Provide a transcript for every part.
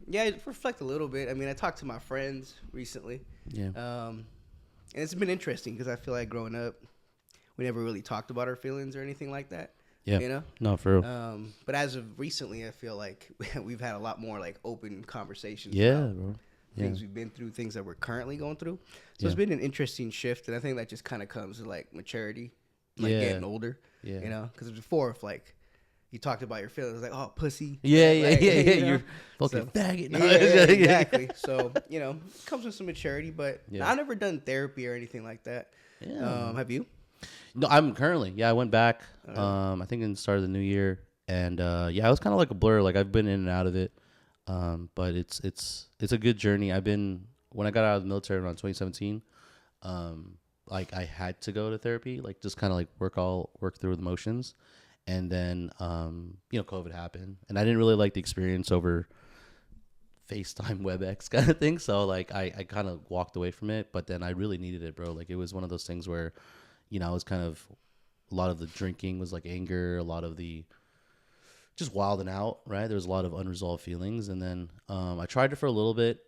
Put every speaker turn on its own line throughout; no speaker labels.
Yeah, I reflect a little bit. I mean, I talked to my friends recently.
Yeah.
And it's been interesting because I feel like growing up, we never really talked about our feelings or anything like that.
Yeah.
You know?
No, for real.
But as of recently, I feel like we've had a lot more like open conversations
Yeah,
about
bro. Yeah.
things we've been through, things that we're currently going through. So
Yeah.
it's been an interesting shift, and I think that just kind of comes with like maturity, like
Yeah.
getting older.
Yeah.
You know, because before, if like you talked about your feelings, like oh pussy.
Yeah,
like,
yeah.
you know?
You're fucking
So,
faggot. No.
yeah, exactly. So it comes with some maturity, but
Yeah.
I've never done therapy or anything like that.
Yeah.
Have you?
No, I'm currently. Yeah, I went back.
Oh,
I think in the start of the new year, and yeah, it was kind of like a blur. Like I've been in and out of it, but it's a good journey. When I got out of the military around 2017. Like I had to go to therapy, like just kind of like work through the motions, and then COVID happened, and I didn't really like the experience over FaceTime WebEx kind of thing. So like I kind of walked away from it, but then I really needed it, bro. Like it was one of those things where, I was kind of a lot of the drinking was like anger, a lot of the just wilding out, right? There was a lot of unresolved feelings, and then I tried it for a little bit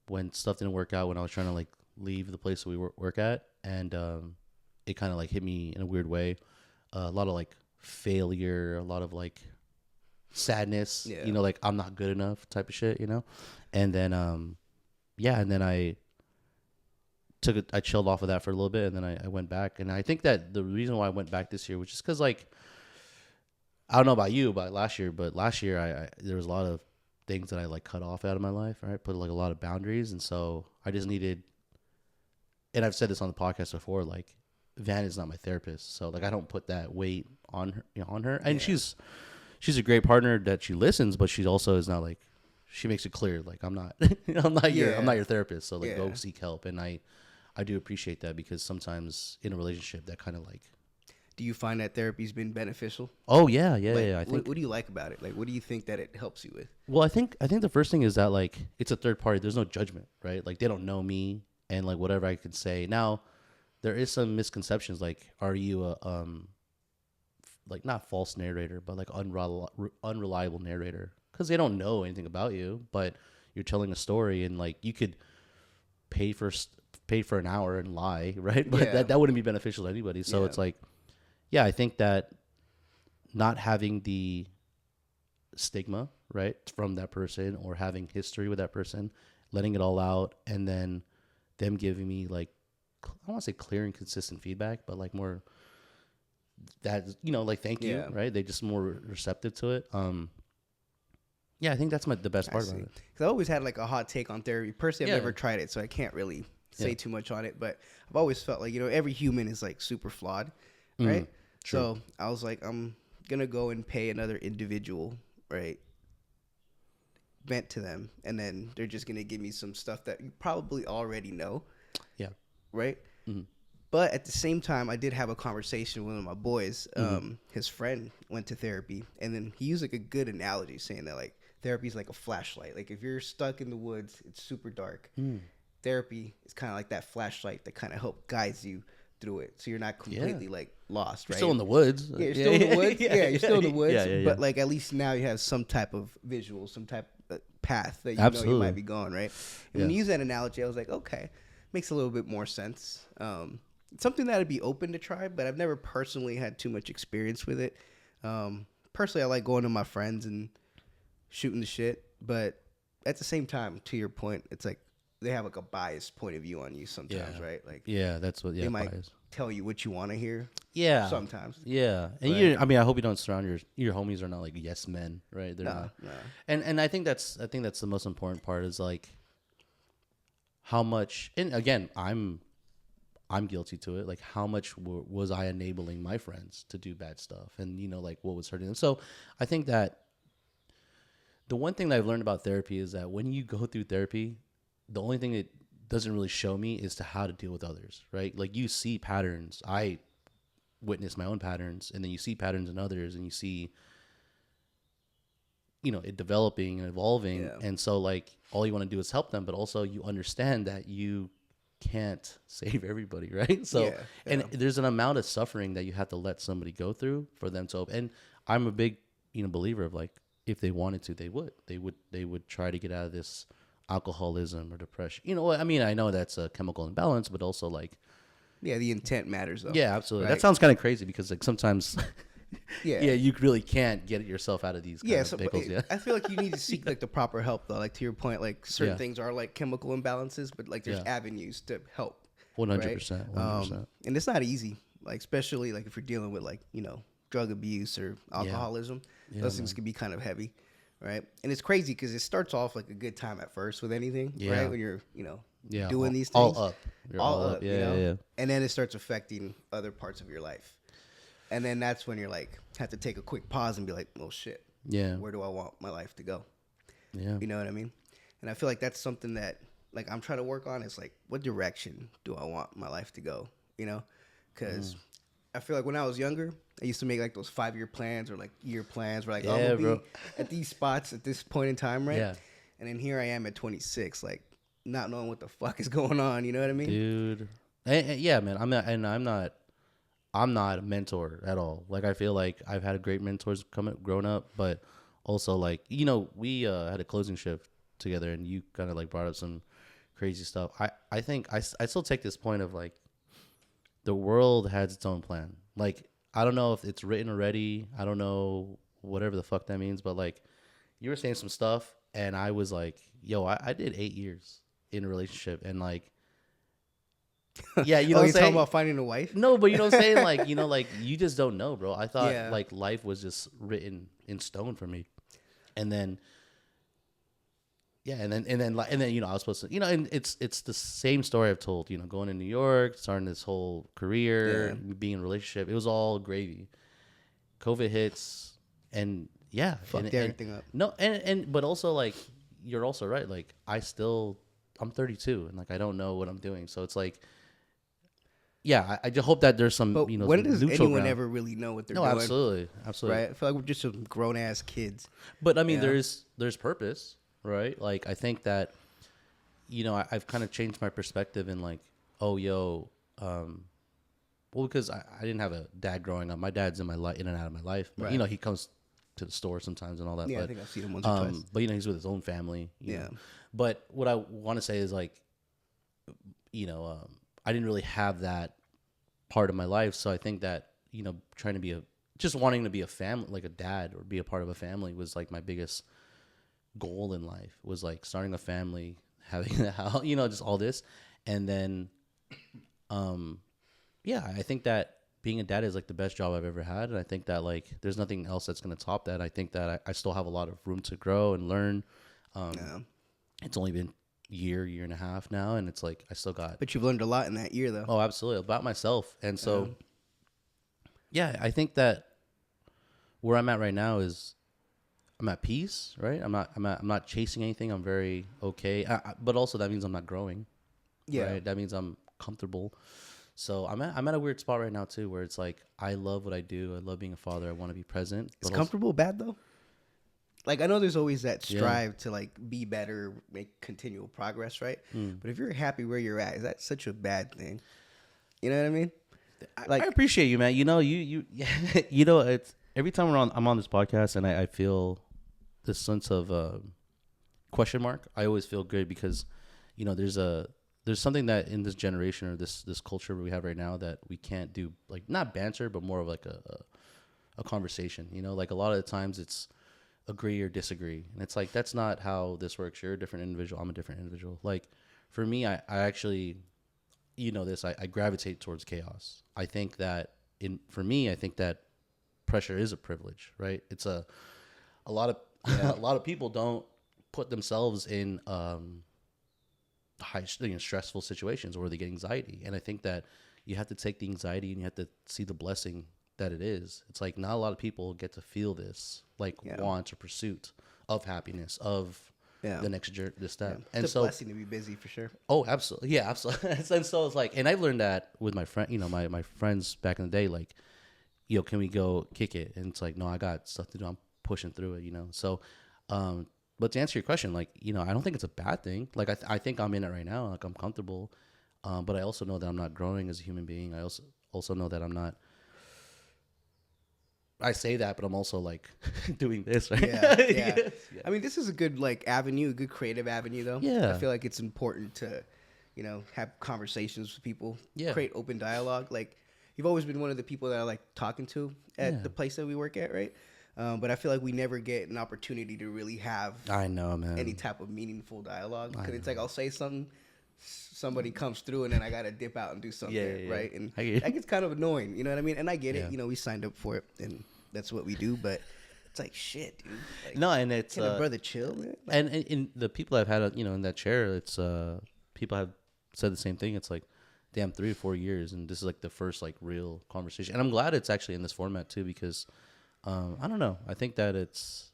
when stuff didn't work out when I was trying to like leave the place that we work at, and it kind of like hit me in a weird way. A lot of like failure, a lot of like sadness,
yeah.
like I'm not good enough type of shit, and then and then I chilled off of that for a little bit, and then I went back, and I think that the reason why I went back this year was just because like I don't know about you, but last year I there was a lot of things that I like cut off out of my life, right? Put like a lot of boundaries, and so I just needed. And I've said this on the podcast before, like Van is not my therapist, so like I don't put that weight on her, And she's a great partner that she listens, but she also is not like she makes it clear like I'm not I'm not your therapist, so like go seek help. And I do appreciate that because sometimes in a relationship that kind of like.
Do you find that therapy's been beneficial?
Oh yeah. I think.
What do you like about it? Like, what do you think that it helps you with?
Well, I think the first thing is that like it's a third party. There's no judgment, right? Like they don't know me. And like whatever I could say. Now, there is some misconceptions. Like, are you a like not false narrator, but like unreliable narrator? Because they don't know anything about you, but you're telling a story, and like you could pay for an hour and lie, right? But that wouldn't be beneficial to anybody. So it's like, yeah, I think that not having the stigma, right, from that person or having history with that person, letting it all out, and then them giving me like I don't want to say clear and consistent feedback, but like more that like thank you, right? They just more receptive to it. I think that's the best part about it.
Because I always had like a hot take on therapy. Personally, I've never tried it, so I can't really say too much on it. But I've always felt like every human is like super flawed, right? So I was like, I'm gonna go and pay another individual, right? Vent to them, and then they're just gonna give me some stuff that you probably already know. Yeah. Right. Mm-hmm. But at the same time, I did have a conversation with one of my boys. His friend went to therapy, and then he used like a good analogy, saying that like therapy is like a flashlight. Like if you're stuck in the woods, it's super dark. Therapy is kind of like that flashlight that kind of help guides you through it, so you're not completely like lost. Right?
You're still in the woods.
Yeah, you're still in the woods. You're still in the woods. But like at least now you have some type of visual, some type of path that you know you might be going, right? And when you use that analogy, I was like, okay, makes a little bit more sense. Something that I'd be open to try, but I've never personally had too much experience with it. Personally, I like going to my friends and shooting the shit, but at the same time, to your point, it's like they have like a biased point of view on you sometimes, right? Like
that's what
they might tell you what you want to hear.
Yeah,
sometimes.
Yeah, and I hope you don't surround your homies are not like yes men, right? They're not. No. And I think that's the most important part is like how much. And again, I'm guilty to it. Like how much was I enabling my friends to do bad stuff, and like what was hurting them. So I think that the one thing that I've learned about therapy is that when you go through therapy, the only thing it doesn't really show me is to how to deal with others, right? Like you see patterns. I witness my own patterns, and then you see patterns in others, and you see, it developing and evolving. Yeah. And so like all you want to do is help them, but also you understand that you can't save everybody, right? So, and there's an amount of suffering that you have to let somebody go through for them to, and I'm a big, believer of like, if they wanted to, they would try to get out of this alcoholism or depression. You know, I mean, I know that's a chemical imbalance, but also like,
yeah, the intent matters though.
Yeah, absolutely.
Right?
That sounds kind of crazy because like sometimes,
yeah,
you really can't get yourself out of these kind of pickles. Yeah,
I feel like you need to seek like the proper help though. Like to your point, like certain things are like chemical imbalances, but like there's avenues to help.
100%. 100%.
And it's not easy, like especially like if you're dealing with like drug abuse or alcoholism. Those things can be kind of heavy, right? And it's crazy because it starts off like a good time at first with anything, right? When you're doing these things,
all up,
You're all up, yeah. And then it starts affecting other parts of your life, and then that's when you're like have to take a quick pause and be like, well, shit, where do I want my life to go?
Yeah,
you know what I mean? And I feel like that's something that like I'm trying to work on. Is like, what direction do I want my life to go? Because I feel like when I was younger, I used to make like those 5-year plans or like year plans where like, I'm gonna be at these spots at this point in time, right? Yeah. And then here I am at 26, like not knowing what the fuck is going on. You know what I mean,
dude? Yeah, man. I'm not a mentor at all. Like I feel like I've had great mentors growing up, but also like we had a closing shift together, and you kind of like brought up some crazy stuff. I think I still take this point of like the world has its own plan. Like I don't know if it's written already. I don't know whatever the fuck that means, but like you were saying some stuff, and I was like, yo, I did 8 years in a relationship, and like. Yeah,
you talking about finding a wife?
No, but you know what I'm saying? Like, like you just don't know, bro. I thought like life was just written in stone for me. And then and then I was supposed to, and it's the same story I've told, going to New York, starting this whole career, being in a relationship. It was all gravy. COVID hits and
fucked everything up.
No, but also like you're also right. Like I'm 32 and like I don't know what I'm doing. So it's like I just hope that there's some,
but when does anyone
ground.
Ever really know what they're doing?
No, absolutely.
Right? I feel like we're just some grown ass kids.
But I mean, there's purpose, right? Like I think that, I've kind of changed my perspective in like, well, because I didn't have a dad growing up. My dad's in my in and out of my life, but he comes to the store sometimes and all that.
Yeah,
but,
I think I've seen him once or twice.
But he's with his own family. You know? But what I want to say is like, I didn't really have that part of my life. So I think that, trying to be just wanting to be a family, like a dad or be a part of a family was like my biggest goal in life was like starting a family, having a house, just all this. And then, I think that being a dad is like the best job I've ever had. And I think that like, there's nothing else that's going to top that. I think that I still have a lot of room to grow and learn. It's only been year and a half now, and it's like I still got.
But you've learned a lot in that year, though.
Oh, absolutely, about myself, and so, I think that where I'm at right now is I'm at peace, right? I'm not chasing anything. I'm very okay, but also that means I'm not growing. Yeah, right? That means I'm comfortable. So I'm at a weird spot right now too, where it's like I love what I do. I love being a father. I want to be present.
Is comfortable bad though? Like, I know there's always that strive to, like, be better, make continual progress, right? But if you're happy where you're at, is that such a bad thing? You know what I mean?
Like, I appreciate you, man. It's every time I'm on this podcast and I feel this sense of question mark, I always feel good because, there's something that in this generation or this culture we have right now that we can't do, like, not banter, but more of, like, a conversation, Like, a lot of the times it's agree or disagree, and it's like that's not how this works. You're a different individual, I'm a different individual. Like for me, I actually I gravitate towards chaos. I think that I think that pressure is a privilege, right? It's a lot of a lot of people don't put themselves in high stressful situations where they get anxiety, and I think that you have to take the anxiety and you have to see the blessing that it is. It's like not a lot of people get to feel this like want or pursuit of happiness, of the next this step.
Yeah. And it's a blessing to be busy for sure.
Oh, absolutely. Yeah, absolutely. And so it's like, and I've learned that with my friend, my friends back in the day, like, can we go kick it? And it's like, no, I got stuff to do. I'm pushing through it, So, but to answer your question, like, I don't think it's a bad thing. Like, I think I'm in it right now. Like, I'm comfortable. But I also know that I'm not growing as a human being. I also know that I'm not, I say that, but I'm also like doing this, right?
Yeah, yeah.
Yes. Yeah.
I mean, this is a good like avenue, a good creative avenue, though.
Yeah.
I feel like it's important to, have conversations with people, create open dialogue. Like, you've always been one of the people that I like talking to at the place that we work at, right? But I feel like we never get an opportunity to really have
I know, man.
any type of meaningful dialogue. Because it's like I'll say something, somebody comes through, and then I got to dip out and do something, right? And that gets kind of annoying, you know what I mean? And I get it. We signed up for it, and that's what we do, but it's like, shit, dude. Like,
no, and it's...
Can a brother chill, man? Like,
and in the people I've had, in that chair, it's... people have said the same thing. It's like, damn, 3 or 4 years, and this is like the first like real conversation. And I'm glad it's actually in this format too, because I don't know. I think that it's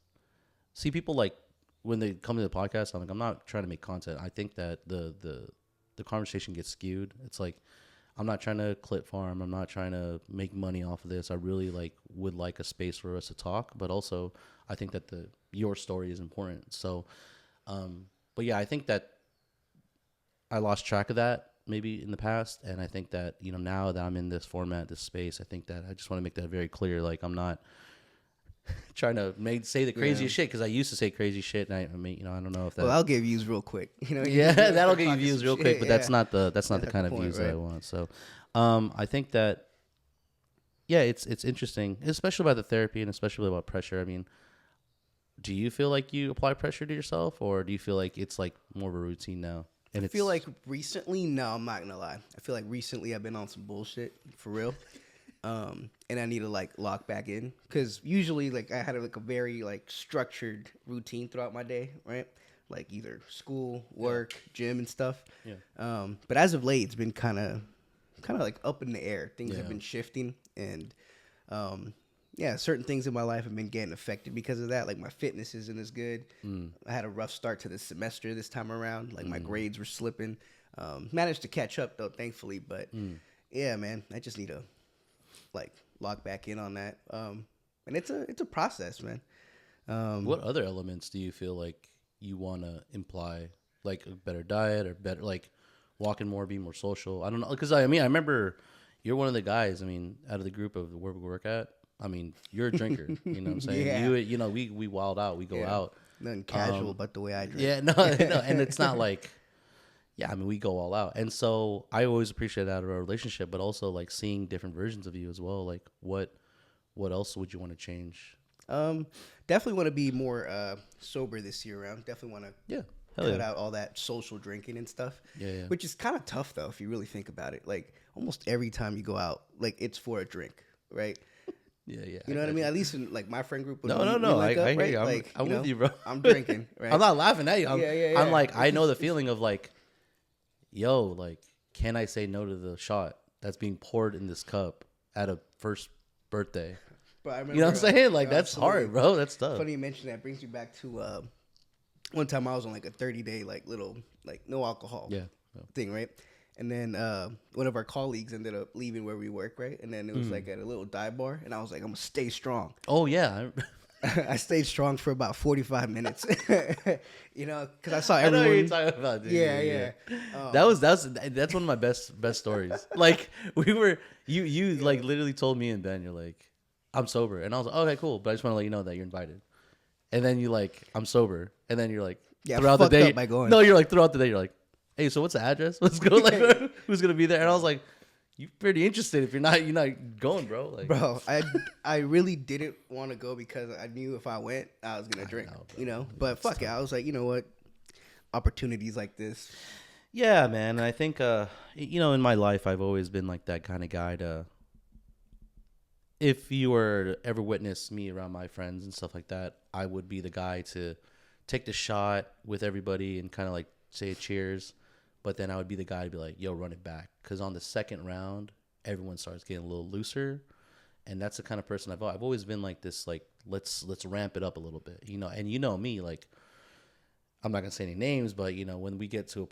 people like when they come to the podcast, I'm like, I'm not trying to make content. I think that the conversation gets skewed. It's like, I'm not trying to clip farm. I'm not trying to make money off of this. I really would like a space for us to talk, but also I think that your story is important. So, but yeah, I think that I lost track of that maybe in the past, and I think that now that I'm in this format, this space, I think that I just want to make that very clear. Like, I'm not trying to say the craziest shit, because I used to say crazy shit, and I mean, I don't know if that.
Well, I'll give views real quick.
Yeah, that'll give you views real quick, but that's not the kind of
point,
views
right?
that I want. So, I think that it's interesting, especially about the therapy and especially about pressure. I mean, do you feel like you apply pressure to yourself, or do you feel like it's like more of a routine now? And
I feel like recently, no, I'm not gonna lie. I feel like recently I've been on some bullshit for real, and I need to like lock back in, because usually like I had like a very like structured routine throughout my day, right? Like either school, work, gym, and stuff. Yeah. But as of late, it's been kind of like up in the air. Things have been shifting, and certain things in my life have been getting affected because of that. Like, my fitness isn't as good. I had a rough start to the semester this time around. Like, my grades were slipping. Managed to catch up, though, thankfully. But, yeah, man, I just need to, like, lock back in on that. And it's a process, man.
What other elements do you feel like you want to imply? Like, a better diet or better, like, walking more, being more social? I don't know. Because, I remember you're one of the guys, out of the group of where we work at. You're a drinker, you know what I'm saying? Yeah. We wild out, we go out.
Nothing casual but the way I drink.
Yeah, no, and it's not like, we go all out. And so I always appreciate that in our relationship, but also like seeing different versions of you as well. Like, what else would you want to change?
Definitely want to be more sober this year around. Definitely want to cut out all that social drinking and stuff. Yeah. Which is kind of tough though, if you really think about it. Like, almost every time you go out, like, it's for a drink, right?
Yeah.
You know what I mean? At least in like my friend group.
No.
I
hear you.
Like,
I'm with you, bro.
I'm drinking. Right?
I'm not laughing at you. I'm like, I know the
It's
feeling of like, yo, like, can I say no to the shot that's being poured in this cup at a first birthday?
But I remember,
you know what I'm saying? Like, that's
absolutely
hard, bro. That's tough.
Funny you mention that. Brings me back to one time I was on like a 30-day like little like no alcohol thing, right? And then one of our colleagues ended up leaving where we work, right? And then it was like at a little dive bar, and I was like, I'm gonna stay strong.
Oh yeah.
I stayed strong for about 45 minutes, because I saw everyone.
I know what you're talking about, dude.
Yeah.
That's one of my best stories. Like, you like literally told me and Ben, you're like, I'm sober, and I was like, okay, cool, but I just want to let you know that you're invited. And then you like, I'm sober, and then you're like, throughout the day, no, you're like throughout the day, you're like, hey, so what's the address? Let's go. Like, who's gonna be there? And I was like, you pretty interested if you're not going, bro. Like,
bro, I really didn't want to go because I knew if I went, I was gonna drink. But fuck it, I was like, you know what? Opportunities like this.
Yeah, man. And I think, in my life, I've always been like that kind of guy to. If you were to ever witness me around my friends and stuff like that, I would be the guy to take the shot with everybody and kind of like say cheers. But then I would be the guy to be like, yo, run it back. Because on the second round, everyone starts getting a little looser. And that's the kind of person I've always been like this, like, let's ramp it up a little bit, And you know me, like, I'm not going to say any names, but, when we get to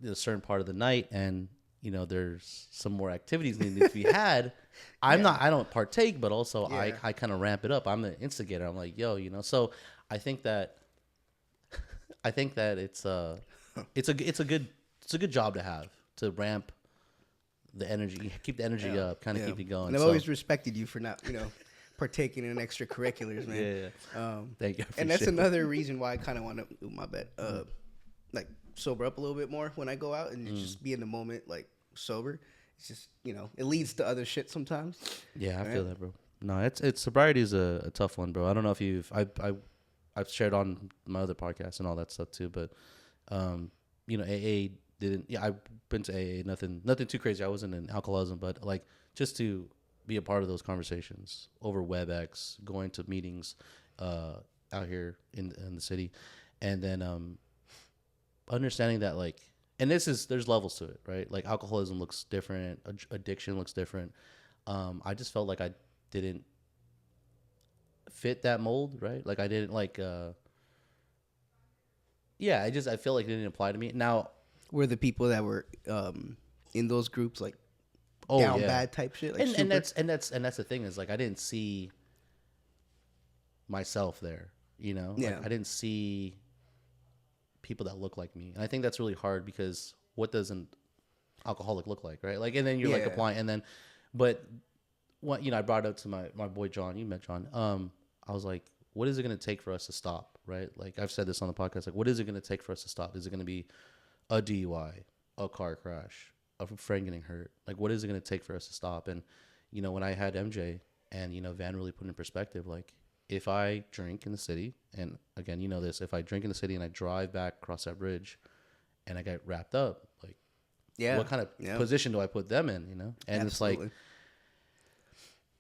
a certain part of the night and, there's some more activities needing to be had, I don't partake, but also I kind of ramp it up. I'm the instigator. I'm like, yo, so I think that it's a good job to have, to ramp the energy, keep the energy up, kind of keep it going.
And I've always respected you for not, partaking in extracurriculars, man.
Yeah. Thank you.
And that's another reason why I kind of want to, my bad, like sober up a little bit more when I go out and just be in the moment, like sober. It's just, it leads to other shit sometimes.
Yeah, I feel that, bro. No, it's sobriety is a tough one, bro. I don't know if I've shared on my other podcasts and all that stuff too, but AA didn't. Yeah, I've been to AA. Nothing too crazy. I wasn't in alcoholism, but like just to be a part of those conversations over WebEx, going to meetings out here in the city, and then understanding that like, and there's levels to it, right? Like alcoholism looks different, addiction looks different. I just felt like I didn't fit that mold, right? Like I didn't like I feel like it didn't apply to me. Now,
were the people that were in those groups like down bad type shit? Like
and that's the thing is like I didn't see myself there, Like I didn't see people that look like me. And I think that's really hard because what does an alcoholic look like, right? Like, and then you're like applying, and then, but what, I brought it up to my boy John. You met John. I was like, what is it going to take for us to stop, right? Like I've said this on the podcast, like what is it going to take for us to stop? Is it going to be a DUI, a car crash, a friend getting hurt? Like what is it going to take for us to stop? And, when I had MJ and, Van really put in perspective, like if I drink in the city, and again, this, if I drink in the city and I drive back across that bridge and I get wrapped up, like, what kind of position do I put them in, And
Absolutely.
It's like,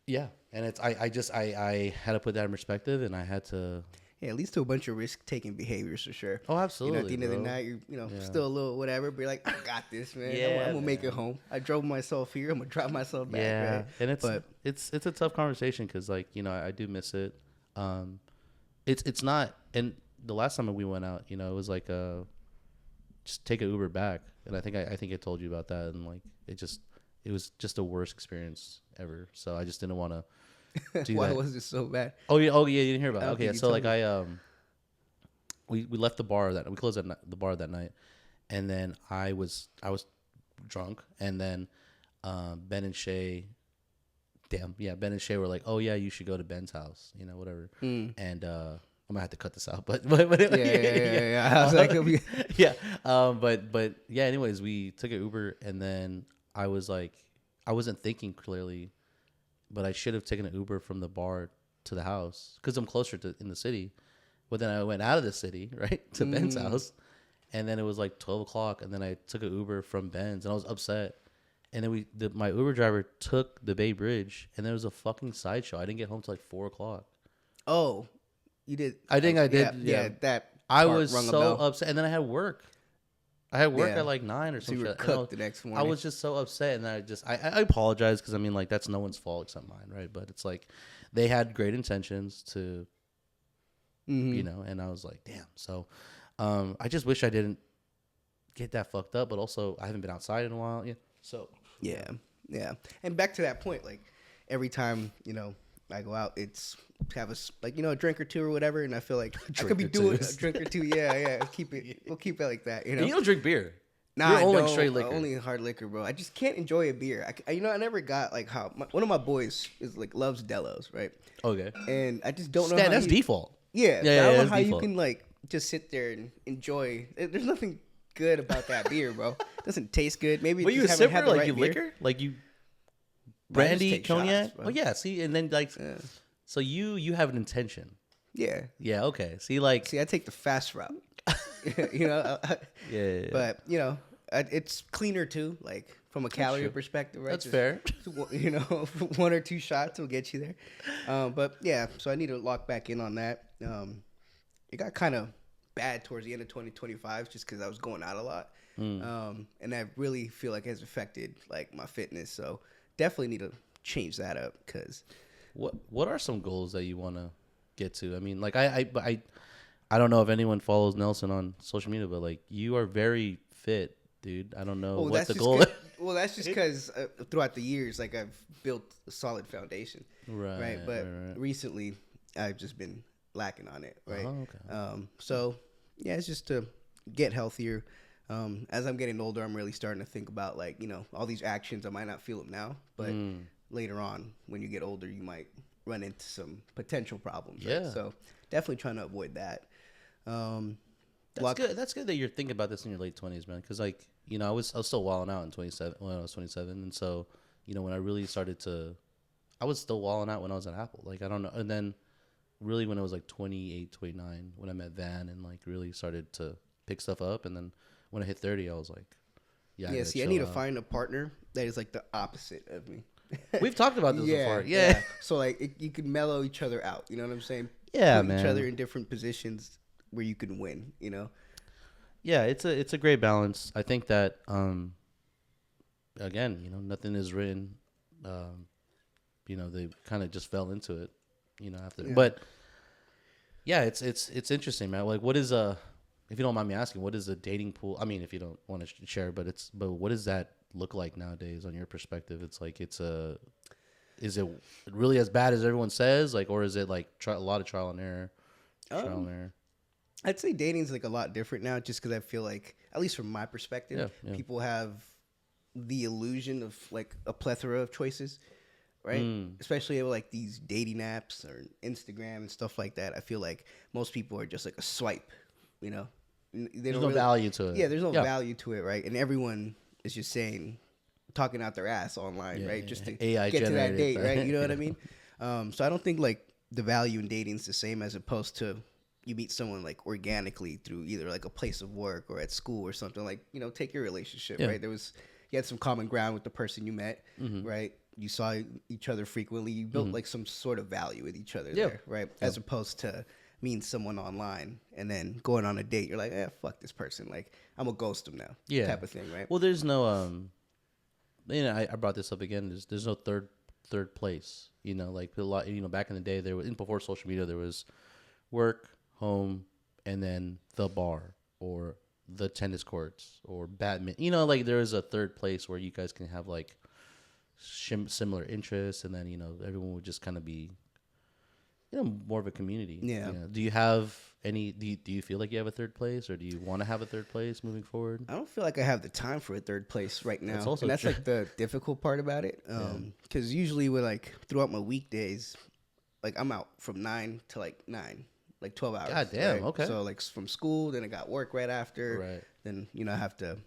yeah. And it's, I had to put that in perspective, and I had to.
Yeah, it leads to a bunch of risk-taking behaviors for sure.
Oh, absolutely.
At the end of the night, you're, still a little whatever, but you're like, I got this, man. I'm going to make it home. I drove myself here. I'm going to drive myself back.
Yeah.
Right?
And it's a tough conversation because, like, I do miss it. It's not, and the last time we went out, it was like, just take an Uber back. And I think I told you about that. And like, it was just the worst experience ever. So I just didn't want to do
Why
that.
was it so bad?
Oh yeah. You didn't hear about it. Okay. So like we left the bar we closed the bar that night. And then I was drunk. And then, Ben and Shay were like, oh yeah, you should go to Ben's house, whatever. And, I'm gonna have to cut this out, but
yeah. I was like,
but yeah. Anyways, we took an Uber, and then I was like, I wasn't thinking clearly, but I should have taken an Uber from the bar to the house because I'm closer to in the city. But then I went out of the city, right, to Ben's house, and then it was like 12 o'clock, and then I took an Uber from Ben's, and I was upset. And then my Uber driver took the Bay Bridge, and there was a fucking sideshow. I didn't get home till like 4 o'clock.
Oh. You did.
I think I did.
Yeah, that.
I was so upset, and then I had work. At like 9 or something.
So you were cooked the next morning.
I was just so upset, and I apologize because I mean, like, that's no one's fault except mine, right? But it's like they had great intentions to, and I was like, damn. So, I just wish I didn't get that fucked up, but also I haven't been outside in a while. Yeah. So.
Yeah. And back to that point, like every time I go out, it's have a drink or two or whatever, and I feel like I could be doing a drink or two. Yeah. We'll keep it like that.
And you don't drink beer.
Nah,
you're only like straight liquor.
Only hard liquor, bro. I just can't enjoy a beer. I never got like how one of my boys is like loves Delos, right?
Okay.
And I just don't know.
That's default.
Yeah. I don't know how default. You can like just sit there and enjoy. There's nothing good about that beer, bro. It doesn't taste good. Maybe.
But you a sipper, like you
beer.
liquor, like you brandy, cognac. Oh yeah. See, and then like, so you have an intention.
Yeah.
Yeah. Okay. See,
I take the fast route.
Yeah.
But it's cleaner too, like from a calorie perspective, right?
That's fair.
1 or 2 shots will get you there. But yeah, so I need to lock back in on that. It got kind of bad towards the end of 2025 just because I was going out a lot. And I really feel like it has affected like my fitness. So definitely need to change that up because.
What are some goals that you want to get to? I mean, like I don't know if anyone follows Nelson on social media, but like you are very fit, dude. I don't know what the goal is.
Well, that's just because throughout the years, like I've built a solid foundation, right? But recently, I've just been lacking on it, right?
Oh, okay.
So yeah, it's just to get healthier. As I'm getting older, I'm really starting to think about like all these actions. I might not feel them now, but later on, when you get older, you might run into some potential problems.
Yeah.
Right? So definitely trying to avoid that.
That's good. That's good that you're thinking about this in your late 20s, man. Because like I was still wilding out in 27 when I was 27, and so when I really started to, I was still wilding out when I was at Apple. Like I don't know, and then really when I was like 28, 29, when I met Van and like really started to pick stuff up, and then when I hit 30, I was like,
yeah. See, I need to find a partner that is like the opposite of me.
We've talked about this before. Yeah.
So like you can mellow each other out. You know what I'm saying?
Yeah,
Put
man.
each other in different positions where you can win.
Yeah, it's a great balance. I think that again, nothing is written. They kind of just fell into it, after. Yeah. But yeah, it's interesting, man. Like, what is if you don't mind me asking, what is a dating pool? I mean, if you don't want to share, but what does that look like nowadays on your perspective? It's like is it really as bad as everyone says, like, or is it like a lot of trial and error?
I'd say dating's like a lot different now, just because I feel like, at least from my perspective, people have the illusion of like a plethora of choices, right? Especially with like these dating apps or Instagram and stuff like that. I feel like most people are just like a swipe,
There's no value to it.
Yeah, there's no value to it, right? And everyone is just talking out their ass online, right? Just to
AI
get to that date, right? You know what I mean? So I don't think like the value in dating is the same as opposed to you meet someone like organically through either like a place of work or at school or something. Like, take your relationship, right? You had some common ground with the person you met, right? You saw each other frequently. You built like some sort of value with each other there, right? As opposed to meeting someone online and then going on a date. You're like, fuck this person. Like, I'm gonna ghost them now. Type of thing, right?
Well, there's no I brought this up again. There's no third place. Like a lot. Back in the day, before social media, there was work, home, and then the bar or the tennis courts or badminton. Like there is a third place where you guys can have like similar interests, and then everyone would just kind of be more of a community. Do you have any? Do you feel like you have a third place, or do you want to have a third place moving forward?
I don't feel like I have the time for a third place right now.
That's
like the difficult part about it. Because usually with like throughout my weekdays, like I'm out from 9 to like 9. Like 12 hours.
God damn,
right?
okay.
So like from school, then I got work right after.
Right.
Then, I have to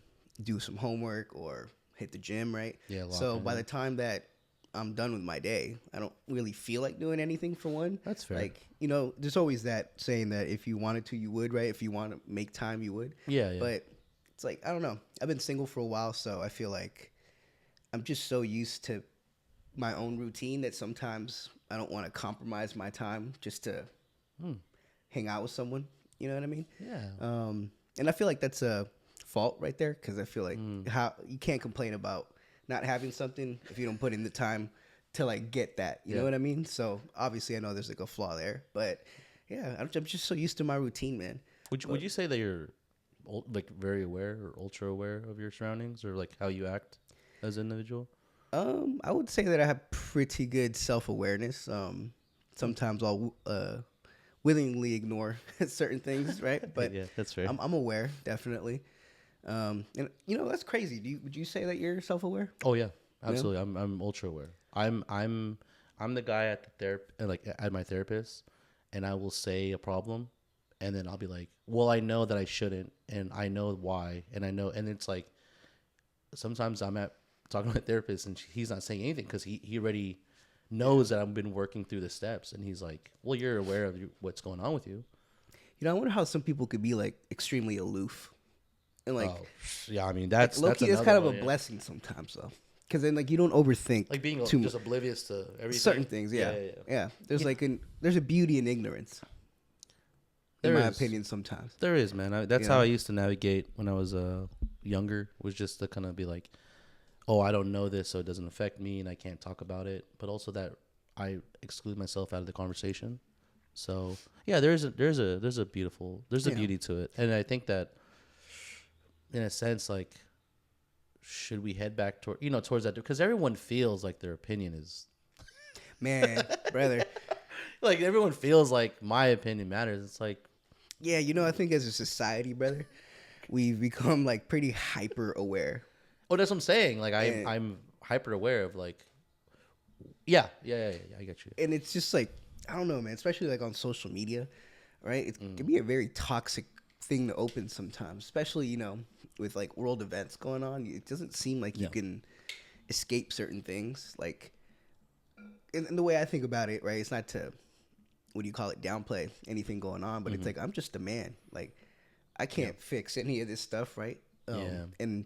do some homework or hit the gym, right?
Yeah.
So by the time that I'm done with my day, I don't really feel like doing anything for one.
That's fair.
Like, there's always that saying that if you wanted to, you would, right? If you want to make time, you would.
Yeah.
But it's like, I don't know. I've been single for a while, so I feel like I'm just so used to my own routine that sometimes I don't want to compromise my time just to hang out with someone. You know what I mean?
Yeah.
And I feel like that's a fault right there, because I feel like how you can't complain about not having something if you don't put in the time to like get that. You know what I mean? So obviously I know there's like a flaw there, but yeah, I'm just so used to my routine, man.
Would you say that you're like very aware or ultra aware of your surroundings or like how you act as an individual?
I would say that I have pretty good self-awareness. Sometimes I'll willingly ignore certain things, right? But
yeah, that's fair.
I'm aware, definitely. And that's crazy. Would you say that you're self-aware?
Oh yeah, absolutely. Yeah? I'm ultra aware. I'm the guy at the at my therapist, and I will say a problem, and then I'll be like, well, I know that I shouldn't, and I know why, and I know, and it's like sometimes I'm talking to my therapist, and he's not saying anything because he already knows that I've been working through the steps, and he's like, well, you're aware of what's going on with you.
I wonder how some people could be like extremely aloof. And like,
yeah, I mean that's
low-key, that's kind of a blessing sometimes, though, because then like you don't overthink,
like being just oblivious to everything,
certain things. Yeah. There's there's a beauty in ignorance. In my opinion, sometimes
there is, man. That's how I used to navigate when I was younger. Was just to kind of be like, oh, I don't know this, so it doesn't affect me, and I can't talk about it. But also that I exclude myself out of the conversation. So yeah, there's a beauty to it, and I think that. In a sense, like, should we head back towards that? Because everyone feels like their opinion is,
man, brother.
Like everyone feels like my opinion matters. It's like,
yeah, I think as a society, brother, we've become like pretty hyper aware.
Oh, that's what I'm saying. Like I'm hyper aware of like Yeah. I get you.
And it's just like, I don't know, man, especially like on social media, right? It can be a very toxic thing to open sometimes, especially, you know, with like world events going on. It doesn't seem like you can escape certain things. Like, in the way I think about it, right? It's not to, what do you call it, downplay anything going on, but it's like, I'm just a man. Like, I can't fix any of this stuff, right? And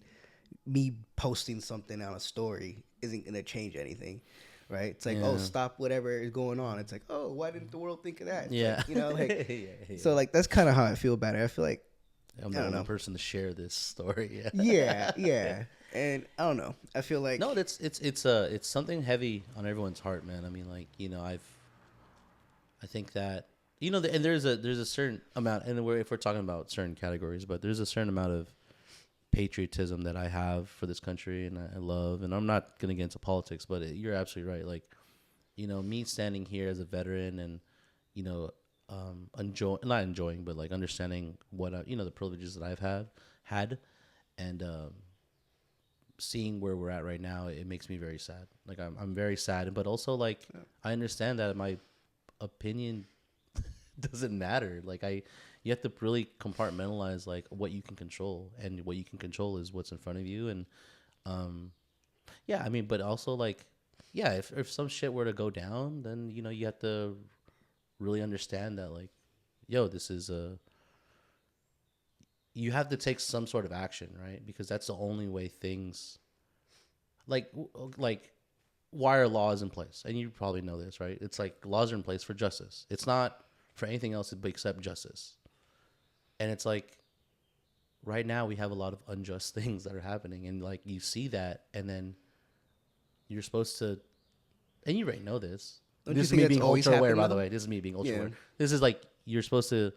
me posting something on a story isn't going to change anything, right? It's like, oh, stop whatever is going on. It's like, oh, why didn't the world think of that? It's like, you know, like, so like, that's kind of how I feel about it. I feel like
I'm the only person to share this story.
Yeah. And I don't know. I feel like
no, it's something heavy on everyone's heart, man. I mean, like, you know, I think that, you know, and there's a certain amount, and if we're talking about certain categories, but there's a certain amount of patriotism that I have for this country, and I love, and I'm not gonna get into politics, but you're absolutely right. Like, you know, me standing here as a veteran, and, you know, not enjoying, but like understanding what you know, the privileges that I've had, and seeing where we're at right now, it makes me very sad. Like, I'm very sad, but also like I understand that my opinion doesn't matter. Like, you have to really compartmentalize like what you can control, and what you can control is what's in front of you. And yeah, I mean, but also like, yeah, if some shit were to go down, then, you know, you have to really understand that, like, yo, this is you have to take some sort of action, right? Because that's the only way things, like why are laws in place? And you probably know this, right? It's like laws are in place for justice. It's not for anything else except justice. And it's like, right now we have a lot of unjust things that are happening, and like, you see that, and then you're supposed to, and you already know this. This is me being ultra aware, by the way. This is me being ultra aware. This is like, you're supposed to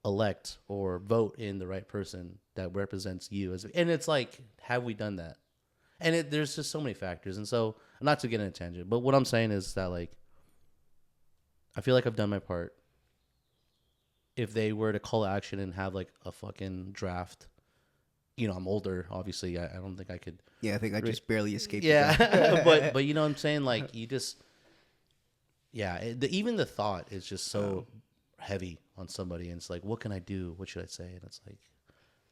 elect or vote in the right person that represents you, and it's like, have we done that? And there's just so many factors. And so, not to get in a tangent, but what I'm saying is that, like, I feel like I've done my part. If they were to call action and have like a fucking draft, you know, I'm older, obviously. I don't think I could.
Yeah, I think I just barely escaped.
Yeah, but you know what I'm saying? Like, you just, yeah. Even the thought is just so heavy on somebody, and it's like, what can I do? What should I say? And it's like,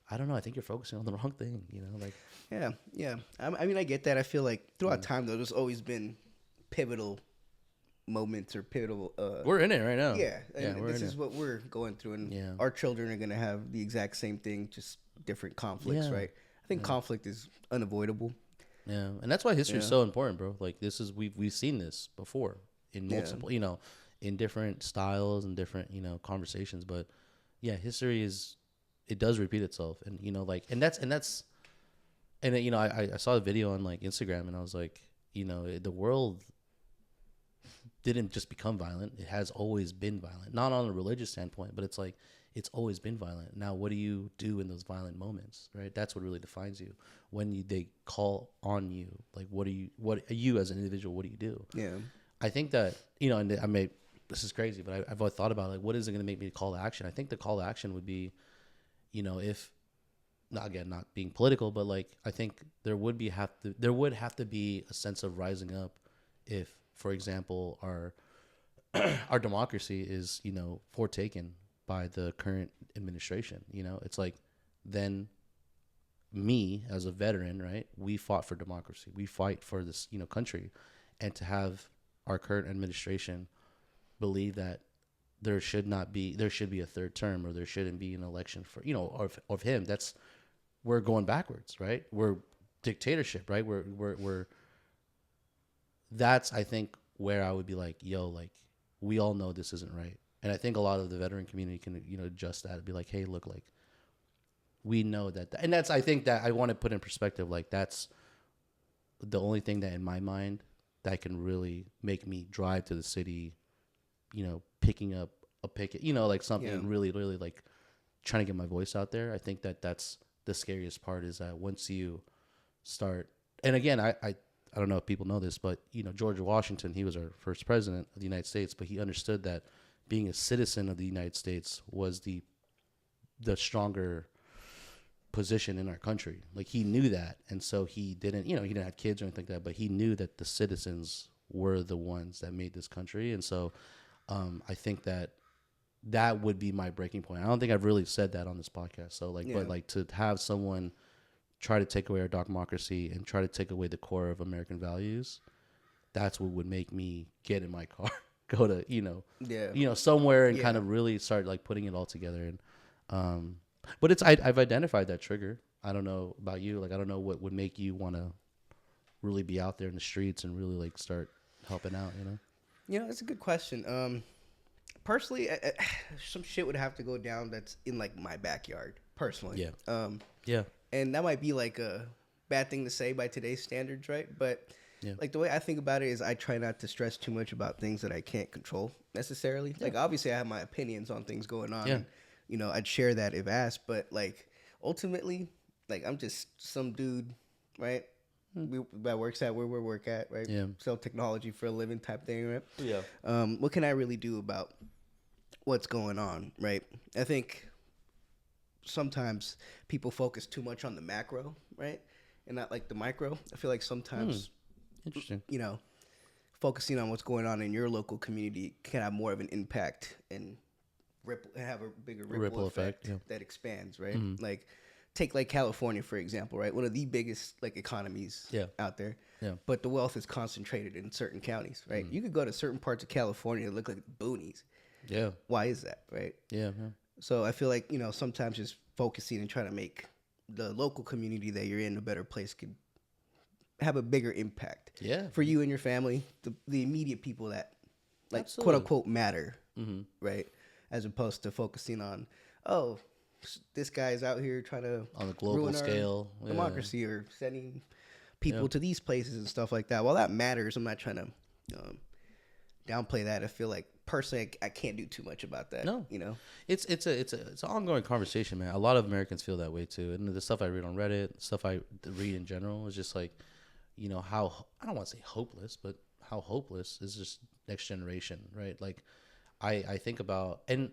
I don't know. I think you're focusing on the wrong thing. You know, like.
Yeah. I mean, I get that. I feel like throughout time, though, there's always been pivotal moments or pivotal.
We're in it right now.
Yeah, and this is what we're going through, and our children are gonna have the exact same thing, just different conflicts, right? I think conflict is unavoidable.
Yeah, and that's why history is so important, bro. Like, this is we've seen this before in multiple, you know, in different styles and different, you know, conversations. But yeah, history it does repeat itself, and, you know, like, and you know, I saw a video on like Instagram, and I was like, you know, the world didn't just become violent. It has always been violent, not on a religious standpoint, but it's like, it's always been violent. Now, what do you do in those violent moments, right? That's what really defines you. When they call on you, like, what are you as an individual, what do you do?
Yeah.
I think that, you know, and this is crazy, but I've always thought about, like, what is it going to make me to call to action? I think the call to action would be, you know, if, not being political, but like, I think there would have to be a sense of rising up if, for example, our democracy is, you know, foretaken by the current administration. You know, it's like, then me as a veteran, right? We fought for democracy. We fight for this, you know, country, and to have our current administration believe that there should be a third term, or there shouldn't be an election for, you know, of him. We're going backwards, right? We're dictatorship, right? We're that's, I think, where I would be like, yo, like, we all know this isn't right. And I think a lot of the veteran community can, you know, adjust that and be like, hey, look, like, we know that. And that's, I think that I want to put in perspective, like, that's the only thing that in my mind that can really make me drive to the city, you know, picking up a picket, you know, like something really, really, like, trying to get my voice out there. I think that that's the scariest part, is that once you start, and again, I don't know if people know this, but, you know, George Washington, he was our first president of the United States, but he understood that being a citizen of the United States was the stronger position in our country. Like, he knew that. And so he didn't have kids or anything like that, but he knew that the citizens were the ones that made this country. And so I think that would be my breaking point. I don't think I've really said that on this podcast. So like, but like to have someone try to take away our democracy and try to take away the core of American values, that's what would make me get in my car, go to, somewhere and kind of really start like putting it all together. And, but I've identified that trigger. I don't know about you. Like, I don't know what would make you want to really be out there in the streets and really like start helping out,
That's a good question. Personally, some shit would have to go down that's in like my backyard personally.
Yeah.
And that might be like a bad thing to say by today's standards, right? But like the way I think about it is I try not to stress too much about things that I can't control necessarily. Like obviously I have my opinions on things going on. And, I'd share that if asked, but like ultimately, like I'm just some dude, right? That works at where we work at, right?
Yeah.
Sell technology for a living type thing, right?
Yeah.
What can I really do about what's going on, right? I think sometimes people focus too much on the macro, right? And not like the micro. I feel like sometimes,
interesting,
focusing on what's going on in your local community can have more of an impact and have a bigger ripple effect that expands, right? Like take like California, for example, right? One of the biggest like economies out there. Yeah. But the wealth is concentrated in certain counties, right? You could go to certain parts of California that look like boonies. Yeah. Why is that, right? Yeah. So I feel like, sometimes just focusing and trying to make the local community that you're in a better place could have a bigger impact. Yeah. For you and your family, the immediate people that like quote unquote matter, right? As opposed to focusing on, this guy's out here trying to
on the global scale
democracy or sending people to these places and stuff like that. While that matters, I'm not trying to downplay that. I feel like personally, I can't do too much about that. No,
it's an ongoing conversation, man. A lot of Americans feel that way too, and the stuff I read on Reddit, stuff I read in general, is just like, how I don't want to say hopeless, but how hopeless is just next generation, right? Like, I think about, and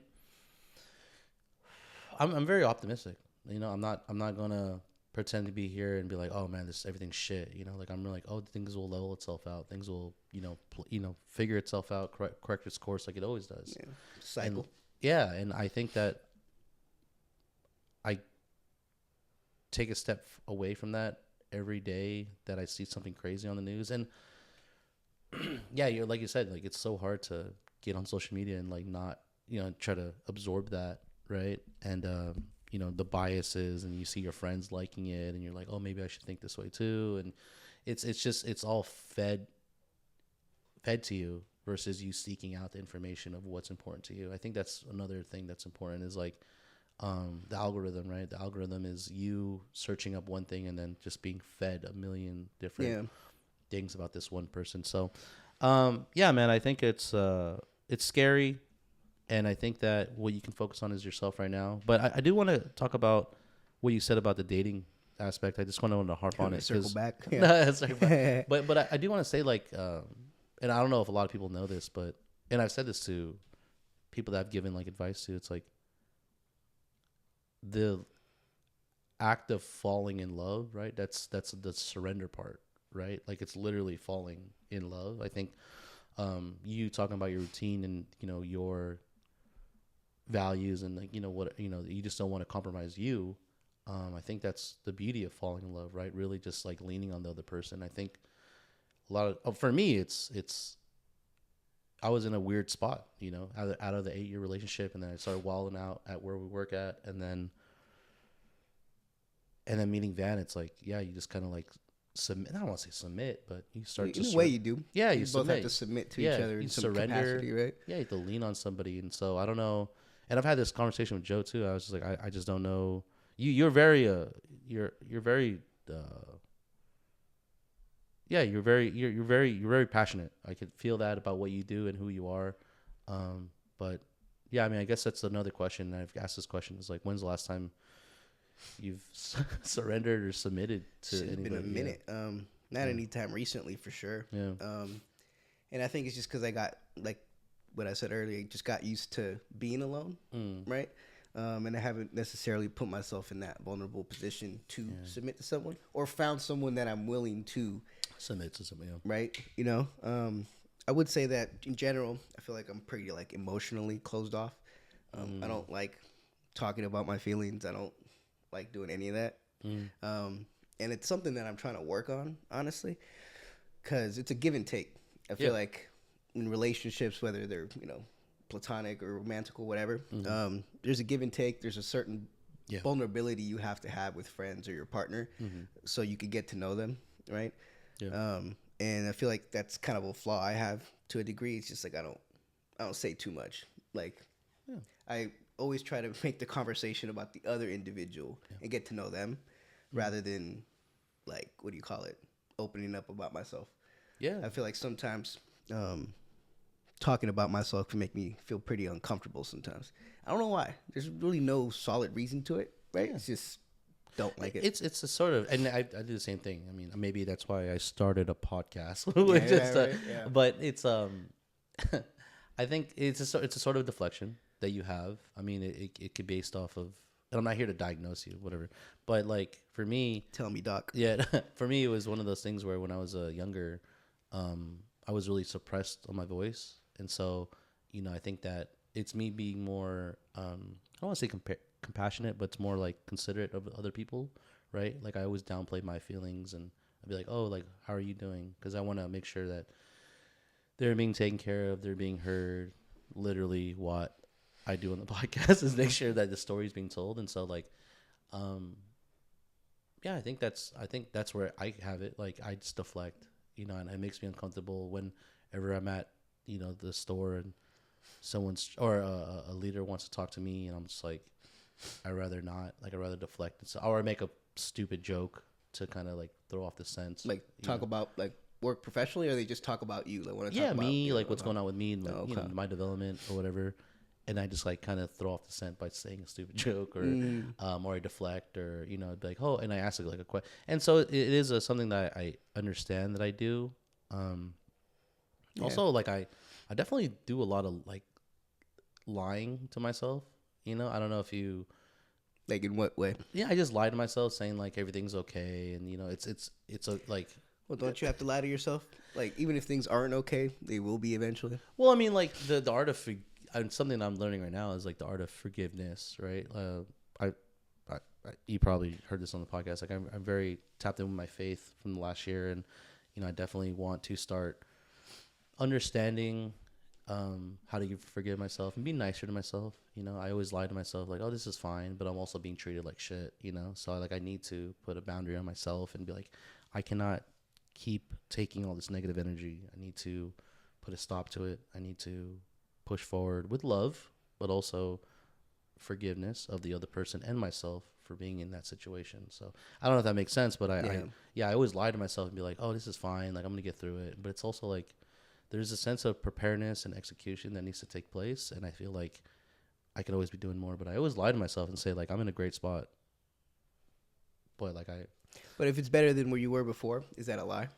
I'm very optimistic. I'm not gonna pretend to be here and be like, oh man, everything's shit. Like I'm like, oh, things will level itself out. Things will, figure itself out, correct its course like it always does. Yeah.
Cycle.
And I think that I take a step away from that every day that I see something crazy on the news. And you're like you said, like it's so hard to get on social media and like not, try to absorb that, right? And the biases, and you see your friends liking it and you're like, oh, maybe I should think this way too. And it's all fed to you versus you seeking out the information of what's important to you. I think that's another thing that's important is like the algorithm, right? The algorithm is you searching up one thing and then just being fed a million different things about this one person. So man, I think it's scary. And I think that what you can focus on is yourself right now. But I do want to talk about what you said about the dating aspect. I just want to harp on it.
Circle back.
Circle back. But I do want to say, like, and I don't know if a lot of people know this, and I've said this to people that I've given like advice to. It's like the act of falling in love, right? That's the surrender part, right? Like it's literally falling in love. I think you talking about your routine and your values and like what you just don't want to compromise you. I think that's the beauty of falling in love, right? Really just like leaning on the other person. I think a lot of for me it's I was in a weird spot, out of the 8-year relationship, and then I started wilding out at where we work at, and then meeting Van. It's like, you just kind of like submit. I don't want to say submit, but you start
in a way you do.
Yeah,
you both have to submit to each other in some
surrender,
capacity, right?
Yeah, you have to lean on somebody, and so I don't know. And I've had this conversation with Joe too. I was just like, I just don't know. You're very you're very passionate. I could feel that about what you do and who you are. But yeah, I mean, I guess that's another question. I've asked this question is like, when's the last time you've surrendered or submitted to anybody?
It's been a minute. Not any time recently for sure. Yeah. And I think it's just because I got, like what I said earlier, just got used to being alone, right? And I haven't necessarily put myself in that vulnerable position to submit to someone or found someone that I'm willing to
Submit to something, yeah.
right? I would say that in general, I feel like I'm pretty like emotionally closed off. I don't like talking about my feelings. I don't like doing any of that. And it's something that I'm trying to work on, honestly, because it's a give and take. I feel like in relationships, whether they're platonic or romantic or whatever, there's a give and take. There's a certain vulnerability you have to have with friends or your partner, so you could get to know them, right? Yeah. And I feel like that's kind of a flaw I have to a degree. It's just like I don't say too much. Like I always try to make the conversation about the other individual and get to know them, rather than like opening up about myself. Yeah, I feel like sometimes talking about myself can make me feel pretty uncomfortable sometimes. I don't know why. There's really no solid reason to it, right? It's just don't like it.
It's a sort of, and I do the same thing. I mean, maybe that's why I started a podcast. But it's I think it's a sort of deflection that you have. I mean, it could be based off of, and I'm not here to diagnose you, whatever. But like for me,
tell me, doc.
Yeah, for me, it was one of those things where when I was younger, I was really suppressed on my voice, and so I think that it's me being more I don't want to say compassionate, but it's more like considerate of other people, right? Like I always downplay my feelings, and I'd be like, oh, like how are you doing? Because I want to make sure that they're being taken care of, they're being heard. Literally, what I do on the podcast is make sure that the story is being told, and so like, I think that's where I have it. Like I just deflect, and it makes me uncomfortable whenever I'm at the store and someone's or a leader wants to talk to me, and I'm just like, I'd rather not. Like I'd rather deflect, or I make a stupid joke to kind of like throw off the sense.
Like talk about like work professionally, or they just talk about you? Like want to
talk about me, like what's going on with me, and like, my development or whatever. And I just like kind of throw off the scent by saying a stupid joke, or I deflect, or be like, oh, and I ask like a question. And so it is something that I understand that I do. Also, like I definitely do a lot of like lying to myself. I don't know if you
like in what way?
Yeah, I just lie to myself, saying like everything's okay, and it's a like.
Well, don't you have to lie to yourself? Like even if things aren't okay, they will be eventually.
Well, I mean, like the art of something that I'm learning right now is like the art of forgiveness, right? You probably heard this on the podcast. Like I'm very tapped in with my faith from the last year, and I definitely want to start understanding how to forgive myself and be nicer to myself. I always lie to myself like, oh, this is fine, but I'm also being treated like shit. So I need to put a boundary on myself and be like, I cannot keep taking all this negative energy. I need to put a stop to it. I need to push forward with love, but also forgiveness of the other person and myself for being in that situation. So I don't know if that makes sense, but I always lie to myself and be like, oh, this is fine. Like I'm going to get through it. But it's also like, there's a sense of preparedness and execution that needs to take place. And I feel like I could always be doing more, but I always lie to myself and say like, I'm in a great spot.
But if it's better than where you were before, is that a lie?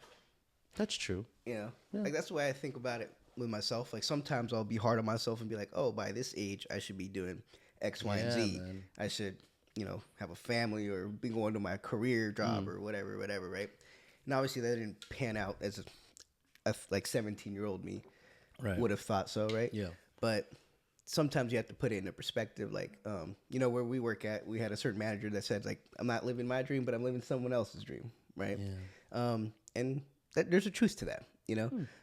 That's true.
Yeah. Like that's the way I think about it with myself. Like sometimes I'll be hard on myself and be like, oh, by this age I should be doing X, Y, and Z. Man. I should, have a family or be going to my career job or whatever, right? And obviously that didn't pan out as a like 17-year-old me would have thought so, right? Yeah. But sometimes you have to put it into perspective. Like, where we work at, we had a certain manager that said like, I'm not living my dream, but I'm living someone else's dream, right? Yeah. And there's a truth to that.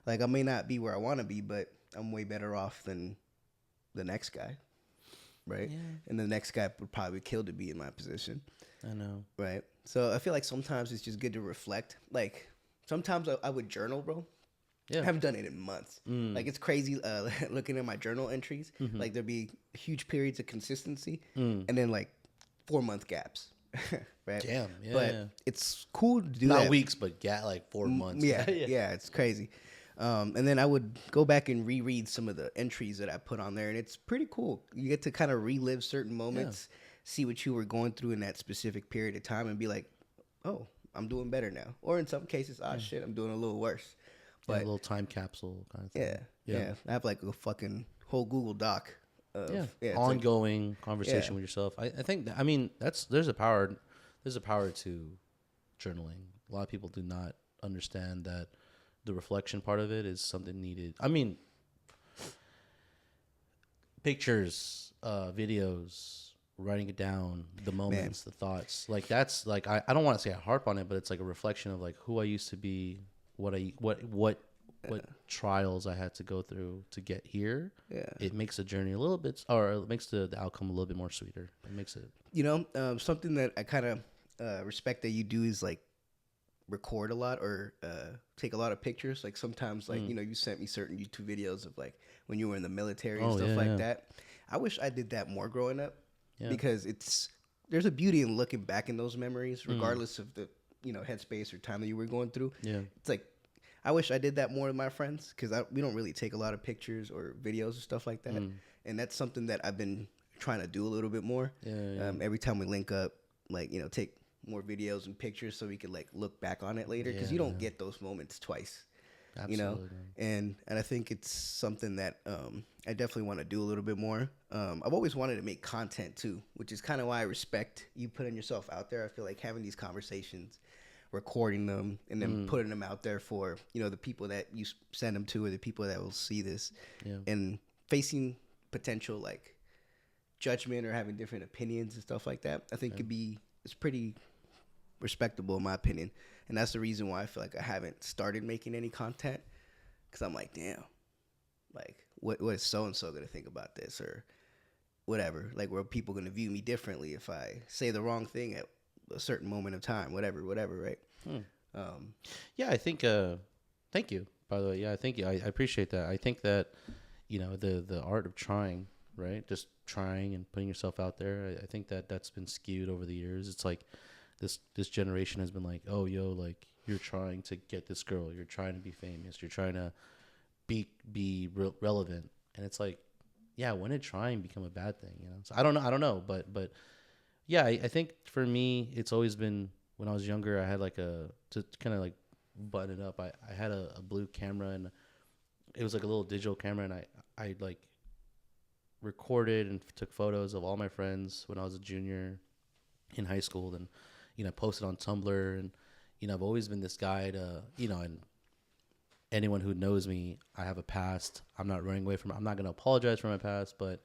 Like I may not be where I want to be, but I'm way better off than the next guy, right? Yeah. And the next guy would probably kill to be in my position.
I know,
right? So I feel like sometimes it's just good to reflect. Like sometimes I would journal, bro. Yeah. I haven't done it in months. Like it's crazy looking at my journal entries. Like there'd be huge periods of consistency and then like 4-month gaps. Right?
Damn, yeah.
But it's cool to do
Not
that.
weeks, but like 4 months.
Yeah, yeah, it's crazy. And then I would go back and reread some of the entries that I put on there, and it's pretty cool. You get to kind of relive certain moments, see what you were going through in that specific period of time, and be like, oh, I'm doing better now. Or in some cases, shit, I'm doing a little worse.
But a little time capsule kind of thing.
Yeah. I have like a fucking whole Google Doc of
ongoing conversation with yourself. I think there's a power to journaling. A lot of people do not understand that the reflection part of it is something needed. I mean, pictures, videos, writing it down, the moments, the thoughts. Like that's like I don't want to say I harp on it, but it's like a reflection of like who I used to be, what trials I had to go through to get here. Yeah. It makes the journey a little bit, or it makes the outcome a little bit more sweeter. It makes it.
You know, something that I kind of respect that you do is like record a lot or take a lot of pictures. Like sometimes, like, you know, you sent me certain YouTube videos of like when you were in the military and stuff like that. I wish I did that more growing up because there's a beauty in looking back in those memories, regardless of the, you know, headspace or time that you were going through. Yeah. It's like, I wish I did that more with my friends because we don't really take a lot of pictures or videos and stuff like that. And that's something that I've been trying to do a little bit more. Every time we link up, like, you know, take more videos and pictures so we could like look back on it later because you don't get those moments twice. Absolutely. You know, and I think it's something that I definitely want to do a little bit more. I've always wanted to make content too, which is kind of why I respect you putting yourself out there. I feel like having these conversations, recording them, and then putting them out there for, you know, the people that you send them to or the people that will see this, and facing potential like judgment or having different opinions and stuff like that. I think it's pretty respectable in my opinion, and that's the reason why I feel like I haven't started making any content, because I'm like, damn, like what is so and so gonna think about this or whatever, like were people gonna view me differently if I say the wrong thing at a certain moment of time, whatever, right?
Yeah, I think thank you, by the way. Yeah, thank you. I appreciate that. I think that, you know, the art of trying, right, just trying and putting yourself out there, I think that that's been skewed over the years. It's like this generation has been like, oh, yo, like you're trying to get this girl, you're trying to be famous, you're trying to be relevant, and it's like, yeah, when did trying become a bad thing? You know, so I don't know, but yeah, I think for me, it's always been when I was younger, I had like to kind of like button it up. I had a blue camera, and it was like a little digital camera, and I like recorded and took photos of all my friends when I was a junior in high school, and, you know, posted on Tumblr, and, you know, I've always been this guy to, you know, and anyone who knows me, I have a past. I'm not running away from it. I'm not going to apologize for my past, but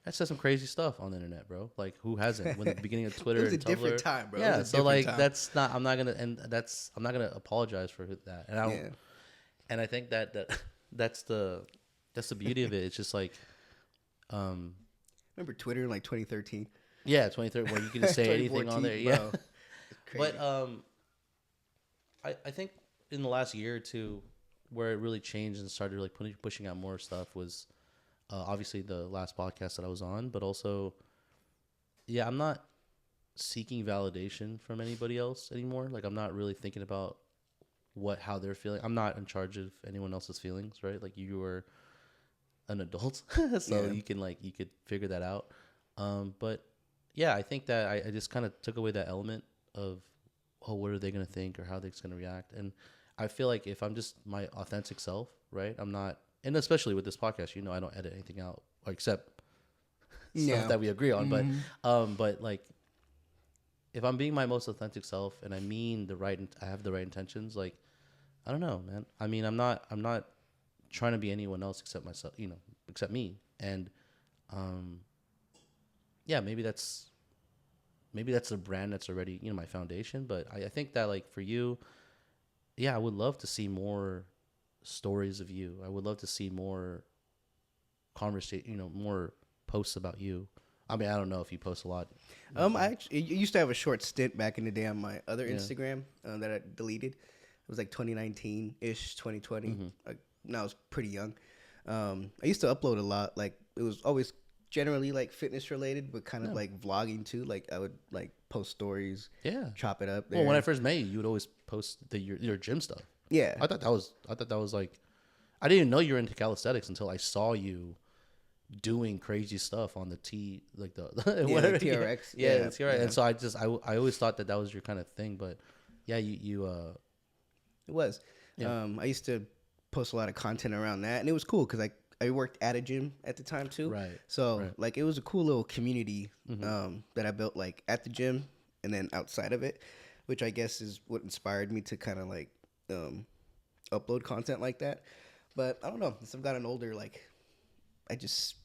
I said some crazy stuff on the internet, bro. Like, who hasn't? When the beginning of Twitter
it was
and
a
Tumblr,
different time, bro.
Yeah, so like time. That's not. I'm not gonna apologize for that. And I don't. And I think that's the beauty of it. It's just like,
remember Twitter in like 2013?
Yeah, 2013, where you can just say anything on there. Yeah, but I think in the last year or two, where it really changed and started like pushing out more stuff was. Obviously the last podcast that I was on, but also, yeah, I'm not seeking validation from anybody else anymore. Like, I'm not really thinking about how they're feeling. I'm not in charge of anyone else's feelings, right? Like, you are an adult, so you could figure that out. But yeah, I think that I just kind of took away that element of, oh, what are they going to think or how they're going to react? And I feel like if I'm just my authentic self, right, I'm not. And especially with this podcast, you know, I don't edit anything out except stuff that we agree on. But like, if I'm being my most authentic self and I mean I have the right intentions, like, I don't know, man. I mean, I'm not trying to be anyone else except myself, you know, except me. And yeah, maybe that's a brand that's already, you know, my foundation. But I think that, like, for you, yeah, I would love to see more stories of you. I would love to see more conversation, you know, more posts about you. I mean, I don't know if you post a lot.
I used to have a short stint back in the day on my other Instagram that I deleted. It was like 2019-ish, 2020. When I was pretty young. I used to upload a lot. Like, it was always generally like fitness related, but kind of like vlogging too. Like, I would like post stories, chop it up there.
Well, when I first met you would always post your gym stuff.
Yeah,
I thought that was like, I didn't even know you were into calisthenics until I saw you doing crazy stuff on the like the whatever,
the TRX.
Yeah, the TRX. Yeah. And so I always thought that was your kind of thing. But yeah, you
it was. Yeah. I used to post a lot of content around that, and it was cool because I worked at a gym at the time too.
Right.
So like, it was a cool little community that I built like at the gym and then outside of it, which I guess is what inspired me to kind of like upload content like that. But I don't know. Since I've gotten older, like I just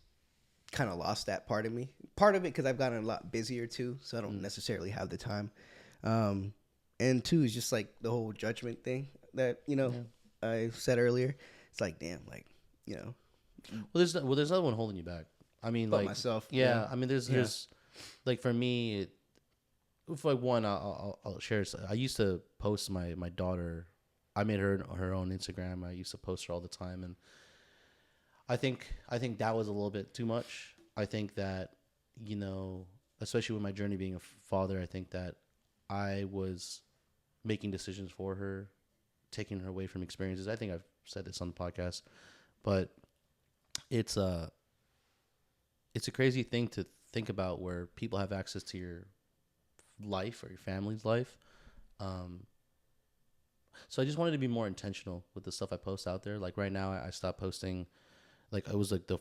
kind of lost that part of me. Part of it because I've gotten a lot busier too, so I don't necessarily have the time. And two is just like the whole judgment thing that I said earlier. It's like, damn, like
Well, there's no one holding you back. I mean,
but
like
myself.
Yeah, I mean, there's like for me, if like one, I'll share. I used to post my daughter. I made her own Instagram. I used to post her all the time, and I think that was a little bit too much. I think that especially with my journey being a father, I think that I was making decisions for her, taking her away from experiences. I think I've said this on the podcast, but it's a crazy thing to think about where people have access to your life or your family's life. So I just wanted to be more intentional with the stuff I post out there. Like right now, I stopped posting. Like it was like the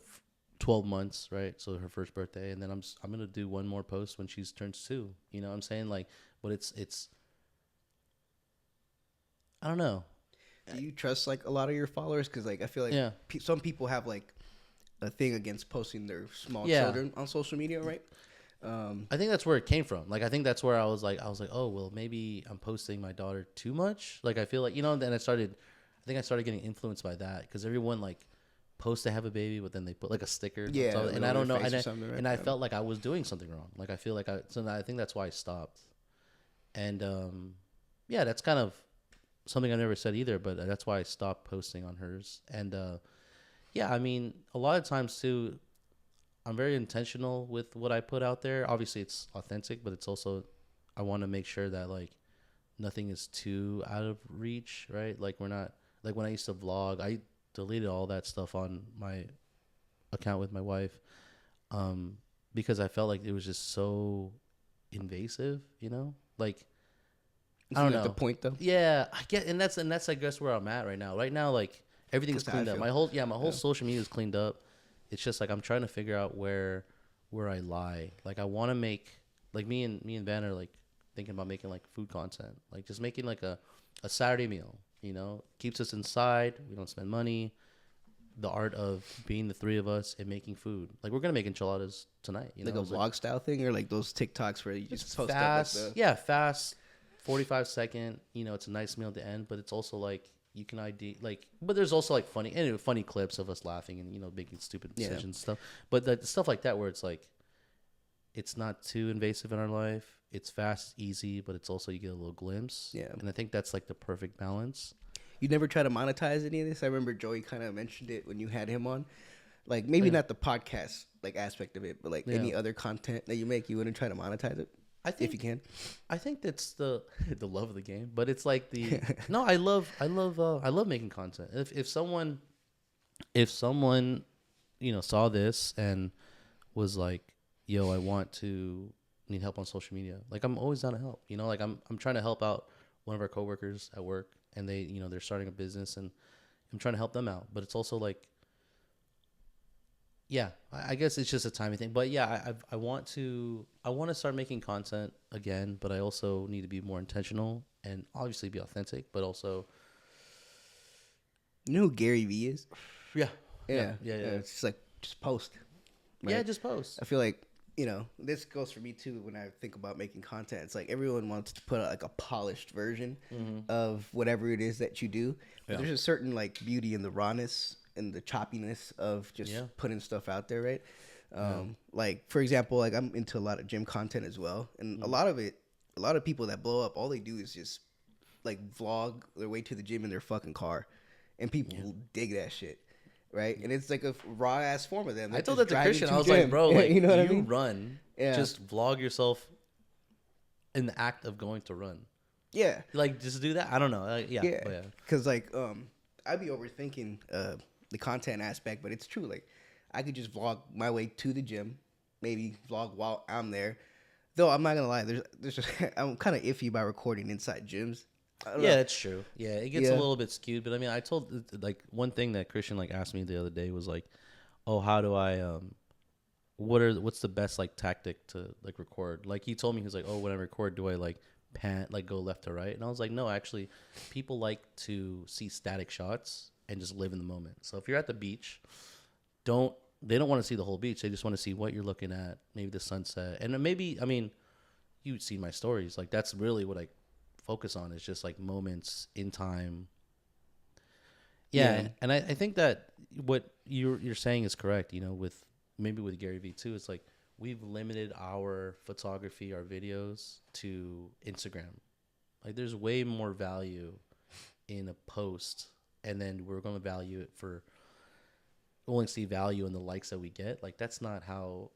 12 months, right? So her first birthday, and then I'm gonna do one more post when she turns 2. You know what I'm saying? Like, but it's I don't know.
Do you trust like a lot of your followers? Because like I feel like some people have like a thing against posting their small children on social media, right?
I think that's where it came from. Like I think that's where I was like, oh well, maybe I'm posting my daughter too much. Like I feel like then I started getting influenced by that because everyone like posts to have a baby, but then they put like a sticker, and I don't know, and I felt like I was doing something wrong. Like I feel like I think that's why I stopped. And that's kind of something I never said either, but that's why I stopped posting on hers. And I mean, a lot of times too, I'm very intentional with what I put out there. Obviously, it's authentic, but it's also I want to make sure that like nothing is too out of reach, right? Like we're not like when I used to vlog, I deleted all that stuff on my account with my wife because I felt like it was just so invasive, like I don't know
the point though.
Yeah, I get, and that's I guess where I'm at right now. Right now, like everything's cleaned up. My whole social media is cleaned up. It's just like I'm trying to figure out where I lie. Like I want to make like me and Van are like thinking about making like food content, like just making like a Saturday meal. Keeps us inside. We don't spend money. The art of being the three of us and making food. Like we're gonna make enchiladas tonight.
Like a vlog style thing, or like those TikToks where you just post
fast.
Up like
fast, 45-second. It's a nice meal at the end, but it's also like you can but there's also like funny clips of us laughing and making stupid decisions and stuff. But the stuff like that where it's like it's not too invasive in our life. It's fast, easy, but it's also you get a little glimpse. Yeah, and I think that's like the perfect balance.
You never try to monetize any of this? I remember Joey kind of mentioned it when you had him on. Like maybe not the podcast like aspect of it, but like any other content that you make, you wouldn't try to monetize it. I think if you can.
I think that's the love of the game, but it's like no. I love making content. If someone saw this and was like, yo, I need help on social media. Like I'm always down to help. Like I'm trying to help out one of our coworkers at work, and they're starting a business, and I'm trying to help them out. But it's also like, I guess it's just a timing thing. But I want to start making content again, but I also need to be more intentional and obviously be authentic, but also.
You know who Gary Vee is?
Yeah.
It's just like just post.
Right? Yeah, just post.
I feel like. This goes for me too when I think about making content. It's like everyone wants to put out like a polished version of whatever it is that you do. But there's a certain like beauty in the rawness and the choppiness of just putting stuff out there, right? Like for example, like I'm into a lot of gym content as well. And a lot of people that blow up, all they do is just like vlog their way to the gym in their fucking car. And people dig that shit. Right, and it's like a raw ass form of them.
I told that to Christian. I was like, bro, like you know what I mean? Run, just vlog yourself in the act of going to run. Yeah, like just do that. I don't know.
Because like I'd be overthinking the content aspect, but it's true. Like I could just vlog my way to the gym, maybe vlog while I'm there. Though I'm not gonna lie, there's just I'm kind of iffy about recording inside gyms.
Yeah, that's true. Yeah, it gets a little bit skewed, but I mean, I told like one thing that Christian like asked me the other day was like, "Oh, how do I what's the best like tactic to like record?" Like he told me, he was like, "Oh, when I record, do I like go left to right. And I was like, no, actually, people like to see static shots and just live in the moment. So if you're at the beach, they don't want to see the whole beach. They just want to see what you're looking at, maybe the sunset. And maybe, I mean, you've seen my stories. Like, that's really what I focus on, is just like moments in time. Yeah. And I think that what you're saying is correct, you know, with Gary Vee too. It's like, we've limited our photography, our videos to Instagram. Like, there's way more value in a post, and then we're going to value it for only see value in the likes that we get. Like, that's not how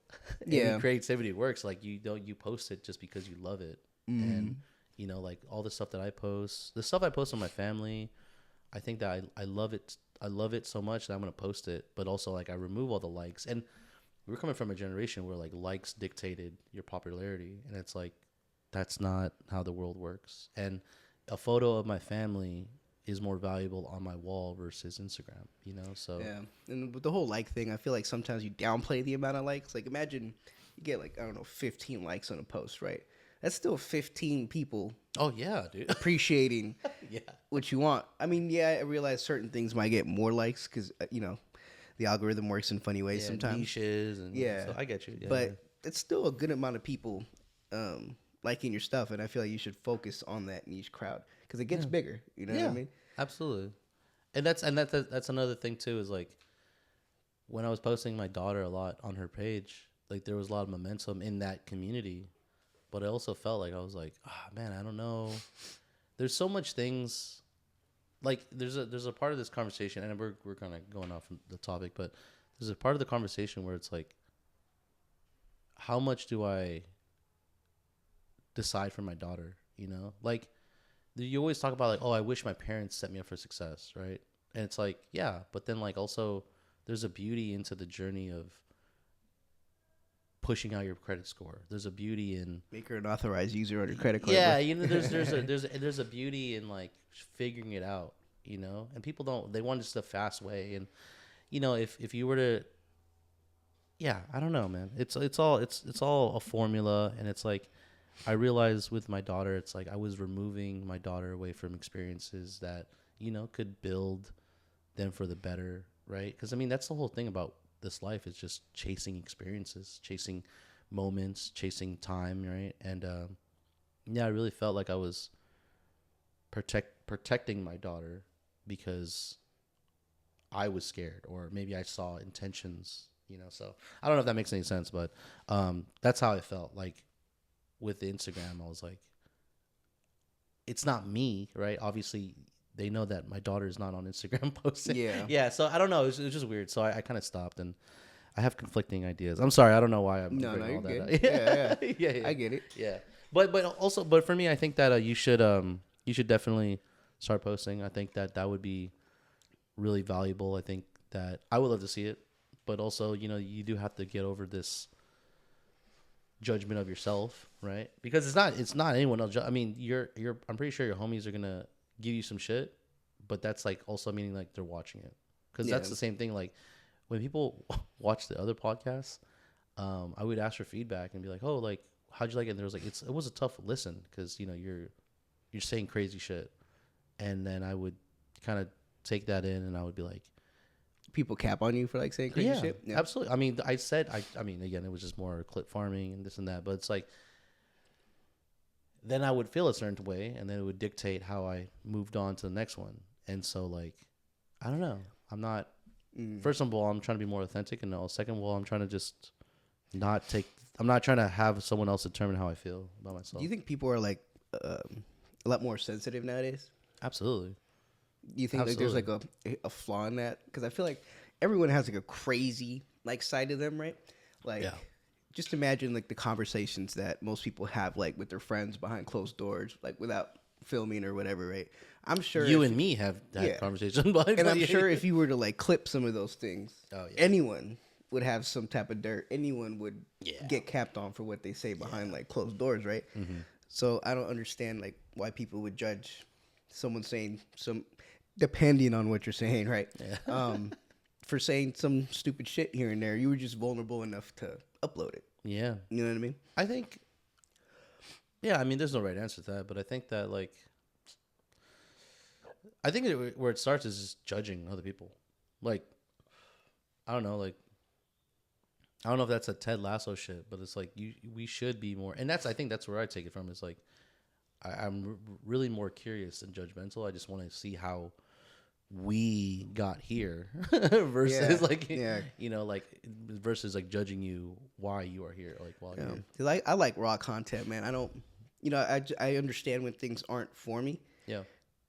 any creativity works. Like, you post it just because you love it. And, you know, like all the stuff that I post, the stuff I post on my family, I think that I love it. I love it so much that I'm going to post it, but also like I remove all the likes. And we're coming from a generation where like likes dictated your popularity, and it's like, that's not how the world works. And a photo of my family is more valuable on my wall versus Instagram, you know? So
yeah. And with the whole like thing, I feel like sometimes you downplay the amount of likes. Like, imagine you get like, I don't know, 15 likes on a post, right? That's still 15 people.
Oh yeah, dude.
Appreciating what you want. I mean, yeah, I realize certain things might get more likes because, you know, the algorithm works in funny ways sometimes.
Niches and so I get you. Yeah,
but it's still a good amount of people liking your stuff, and I feel like you should focus on that niche crowd because it gets bigger. You know what I mean?
Absolutely. And that's another thing too, is like, when I was posting my daughter a lot on her page, like there was a lot of momentum in that community, but I also felt like I was like, man, I don't know. There's so much things. Like, there's a part of this conversation, and we're kind of going off the topic, but there's a part of the conversation where it's like, how much do I decide for my daughter? You know, like, you always talk about like, oh, I wish my parents set me up for success, right? And it's like, yeah, but then like also there's a beauty into the journey of pushing out your credit score. There's a beauty in
make her an authorized user on your credit card.
Yeah, you know, there's a beauty in like figuring it out, you know. And people they want just the fast way. And you know, if you were to, yeah, I don't know, man. It's all a formula, and it's like, I realized with my daughter, it's like I was removing my daughter away from experiences that, you know, could build them for the better, right? Because I mean, that's the whole thing about this life, is just chasing experiences, chasing moments, chasing time, right? And yeah, I really felt like I was protecting my daughter because I was scared, or maybe I saw intentions, you know. So I don't know if that makes any sense, but that's how I felt. Like with the Instagram, I was like, it's not me, right? Obviously, they know that my daughter is not on Instagram posting. Yeah. So I don't know. It was just weird. So I kind of stopped, and I have conflicting ideas. I'm sorry. I don't know why I'm bringing all that up.
Yeah. I get it.
Yeah. But for me, I think that you should definitely start posting. I think that would be really valuable. I think that I would love to see it, but also, you know, you do have to get over this judgment of yourself, right? Because it's not anyone else. I mean, I'm pretty sure your homies are gonna give you some shit, but that's like also meaning like they're watching it, because that's the same thing. Like when people watch the other podcasts, I would ask for feedback and be like, oh, like, how'd you like it? And there was like, it was a tough listen, because, you know, you're saying crazy shit, and then I would kind of take that in, and I would be like,
people cap on you for like saying crazy shit.
Yeah, absolutely. I mean, I mean, again, it was just more clip farming and this and that, but it's like, then I would feel a certain way, and then it would dictate how I moved on to the next one. And so, like, I don't know. I'm not. First of all, I'm trying to be more authentic, and second of all, I'm trying to just not take. I'm not trying to have someone else determine how I feel about myself.
Do you think people are like a lot more sensitive nowadays?
Absolutely.
Do you think like there's like a flaw in that? Because I feel like everyone has like a crazy like side to them, right? Like, just imagine like the conversations that most people have like with their friends behind closed doors, like without filming or whatever, right? I'm sure
you and me have that conversation,
and I'm sure if you were to like clip some of those things, anyone would have some type of dirt. Anyone would get capped on for what they say behind like closed doors, right? Mm-hmm. So I don't understand like why people would judge someone saying some, depending on what you're saying, right? Yeah. For saying some stupid shit here and there. You were just vulnerable enough to upload it.
Yeah.
You know what I mean?
I think Yeah, I mean, there's no right answer to that, but I think that like, I think where it starts is just judging other people. Like, I don't know, like, I don't know if that's a Ted Lasso shit, but it's like we should be more, and I think that's where I take it from. It's like I'm really more curious than judgmental. I just want to see how we got here versus like versus like judging you why you are here, like while you're here.
'Cause I like raw content, man. I don't, I understand when things aren't for me.
Yeah.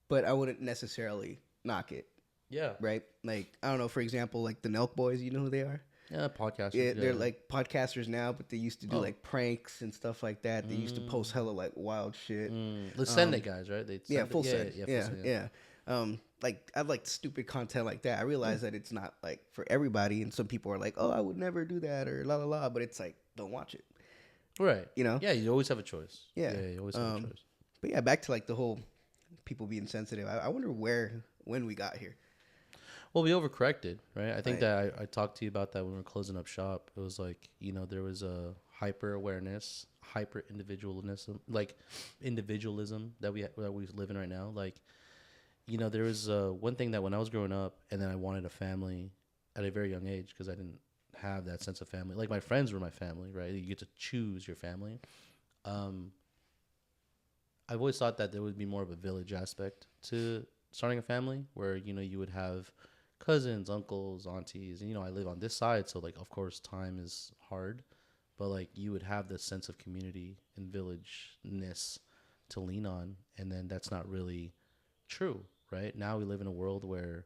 But I wouldn't necessarily knock it.
Yeah.
Right. Like, I don't know, for example, like the Nelk Boys, you know who they are?
Yeah, podcasters.
Yeah, they're like podcasters now, but they used to do like pranks and stuff like that. They used to post hella like wild shit.
The Sunday guys, right?
Full send. Yeah. Like I like stupid content like that. I realize that it's not like for everybody, and some people are like, "Oh, I would never do that," or la la la. But it's like, don't watch it.
Right.
You know?
Yeah, you always have a choice.
Yeah.
You always have a choice.
But yeah, back to like the whole people being sensitive. I wonder when we got here.
Well, we overcorrected, right? I think that I talked to you about that when we were closing up shop. It was like, there was a hyper awareness, hyper individualism, like individualism that we live in right now. Like, there was one thing that when I was growing up, and then I wanted a family at a very young age because I didn't have that sense of family. Like my friends were my family, right? You get to choose your family. I've always thought that there would be more of a village aspect to starting a family, where you would have cousins, uncles, aunties, and I live on this side, so like of course time is hard, but like you would have this sense of community and villageness to lean on, and then that's not really true, right? Now we live in a world where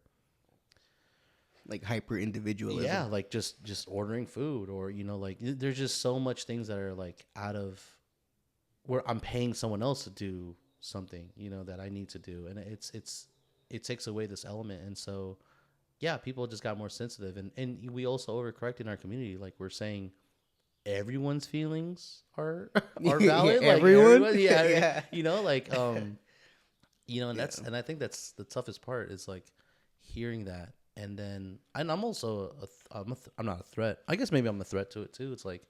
like hyper individualism.
Yeah, like just ordering food, or like there's just so much things that are like out of where I'm paying someone else to do something, that I need to do, and it takes away this element, and so yeah, people just got more sensitive, and we also overcorrect in our community. Like we're saying, everyone's feelings are valid.
Yeah,
like
everyone,
yeah. And I think that's the toughest part is like hearing that, and I'm also I'm not a threat. I guess maybe I'm a threat to it too. It's like,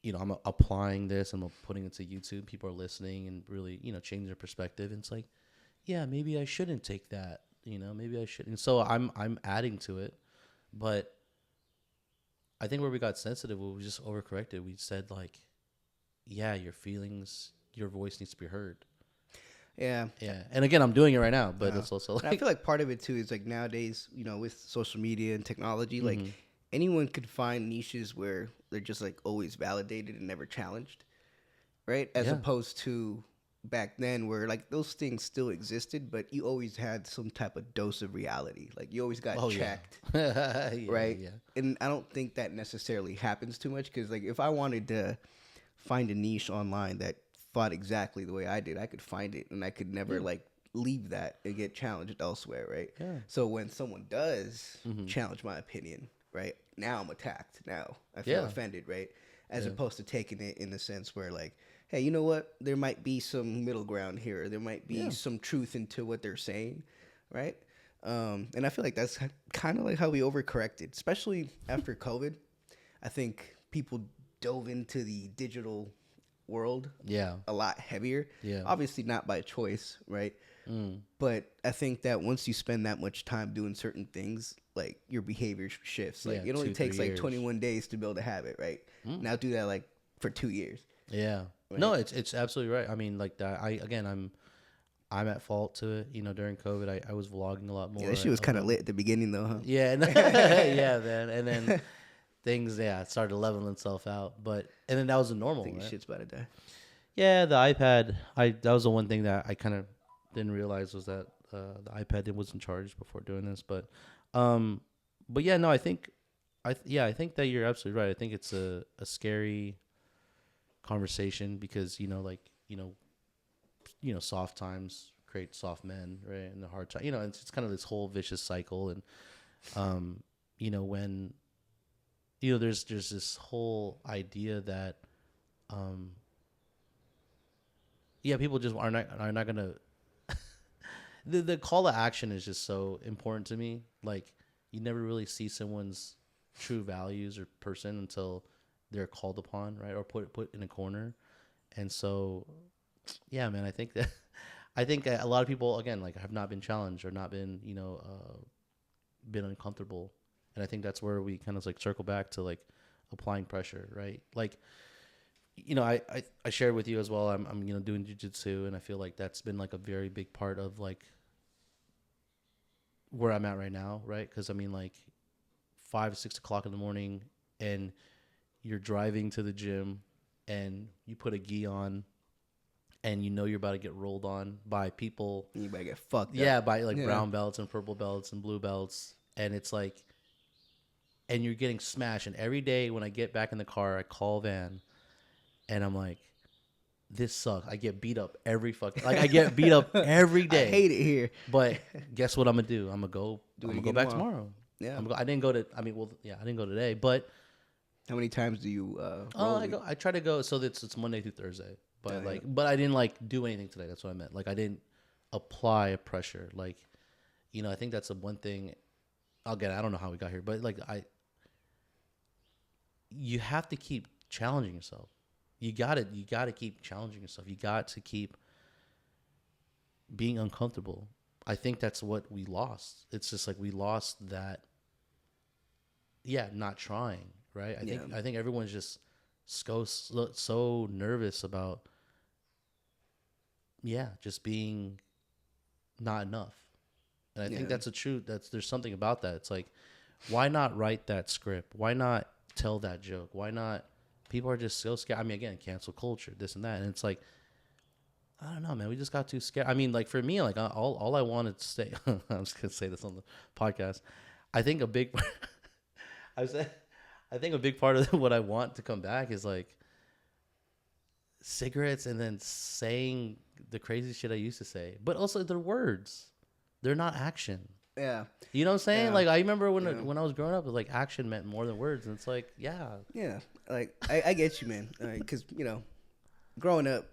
I'm applying this and I'm putting it to YouTube. People are listening and really changing their perspective. And it's like, yeah, maybe I shouldn't take that. Maybe I shouldn't. So I'm adding to it, but I think where we got sensitive, we just overcorrected. We said like, yeah, your feelings, your voice needs to be heard.
Yeah.
Yeah. And again, I'm doing it right now, but it's also like,
I feel like part of it too is like nowadays, with social media and technology, like anyone could find niches where they're just like always validated and never challenged. Right. As opposed to back then where like those things still existed, but you always had some type of dose of reality. Like you always got checked. Right. Yeah. And I don't think that necessarily happens too much, because like if I wanted to find a niche online that thought exactly the way I did, I could find it, and I could never like leave that and get challenged elsewhere. Right. Yeah. So when someone does challenge my opinion, right, now I'm attacked. Now I feel offended. Right. As opposed to taking it in the sense where like, hey, you know what? There might be some middle ground here. There might be some truth into what they're saying, right? And I feel like that's kind of like how we overcorrected, especially after COVID. I think people dove into the digital world a lot heavier. Yeah. Obviously not by choice, right? But I think that once you spend that much time doing certain things, like your behavior shifts. Like it only takes like 21 days to build a habit, right? Now do that like for 2 years. Yeah. Right? No,
it's absolutely right. I mean, like that. I'm at fault to it. During COVID, I was vlogging a lot more.
Yeah, that shit was kind of lit at the beginning, though, huh?
Yeah, yeah, man. And then things, started leveling itself out. And then that was the normal. I think
shit's about to die.
Yeah, the iPad. That was the one thing that I kind of didn't realize was that the iPad wasn't charged before doing this. But yeah, no, I think that you're absolutely right. I think it's a scary conversation because soft times create soft men, right? And the hard time, it's kind of this whole vicious cycle. And when there's this whole idea that people just are not gonna the call to action is just so important to me. Like you never really see someone's true values or person until they're called upon, right? Or put in a corner. And so, yeah, man, I think a lot of people, again, like have not been challenged or not been, been uncomfortable. And I think that's where we kind of like circle back to like applying pressure, right? Like, I shared with you as well. I'm doing jujitsu, and I feel like that's been like a very big part of like where I'm at right now, right? Because I mean, like 5, 6 o'clock in the morning, and you're driving to the gym, and you put a gi on, and you're about to get rolled on by people.
You better get fucked.
Yeah, up. By like brown belts and purple belts and blue belts, and it's like, and you're getting smashed. And every day when I get back in the car, I call Van, and I'm like, this sucks. I get beat up every fucking I get beat up every day.
I hate it here.
But guess what I'm gonna do? I'm gonna go back tomorrow.
Yeah.
I didn't go to. I mean, I didn't go today. But
how many times do you?
I try to go. So it's Monday through Thursday. But but I didn't like do anything today. That's what I meant. Like I didn't apply a pressure. Like, I think that's the one thing. Again, I don't know how we got here, but like you have to keep challenging yourself. You got to keep challenging yourself. You got to keep being uncomfortable. I think that's what we lost. It's just like we lost that. Yeah, not trying, right? I think everyone's just so nervous about. Yeah, just being not enough. And I think that's there's something about that. It's like, why not write that script? Why not tell that joke? Why not? People are just so scared. I mean, again, cancel culture, this and that. And it's like, I don't know, man. We just got too scared. I mean, like for me, like all I wanted to say, I'm just going to say this on the podcast. I think a big part of what I want to come back is like cigarettes and then saying the crazy shit I used to say. But also they're words. They're not action.
Yeah.
You know what I'm saying? Yeah. Like I remember when I was growing up, it was like action meant more than words. And it's like, yeah.
Yeah. Like I get you, man. Because, growing up,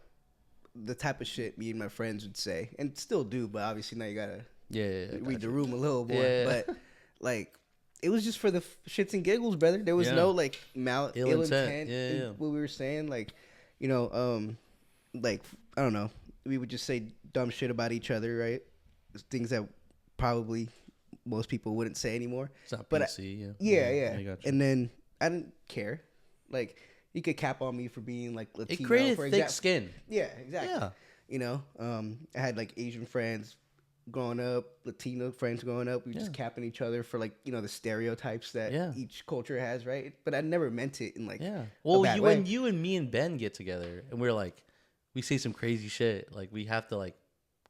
the type of shit me and my friends would say, and still do, but obviously now you got to read the room a little more. Yeah. But like, it was just for the shits and giggles, brother. There was no like ill intent in what we were saying. Like, like, I don't know. We would just say dumb shit about each other, right? Things that probably most people wouldn't say anymore.
It's not PC,
yeah. And then I didn't care. Like, you could cap on me for being like Latino.
It created thick skin.
Yeah, exactly. Yeah. I had like Asian friends growing up, Latino friends growing up. We were just capping each other for like, the stereotypes that each culture has, right? But I never meant it in like a bad way.
When you and me and Ben get together and we're like, we say some crazy shit, like we have to like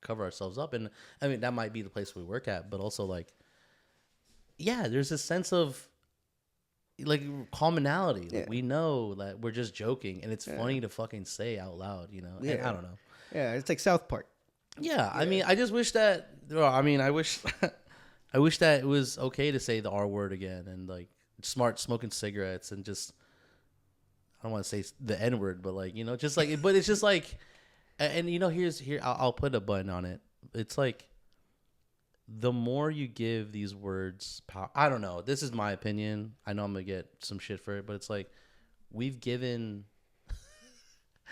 cover ourselves up. And I mean, that might be the place we work at, but also like, there's a sense of like commonality. Like we know that we're just joking and it's funny to fucking say out loud, Yeah. And I don't know.
Yeah. It's like South Park.
Yeah. I mean, I just wish that, I wish that it was okay to say the R word again and like smart smoking cigarettes and just, I don't want to say the N word, but like, just like, but it's just like, and I'll put a button on it. It's like, the more you give these words power, I don't know. This is my opinion. I know I'm going to get some shit for it, but it's like we've given.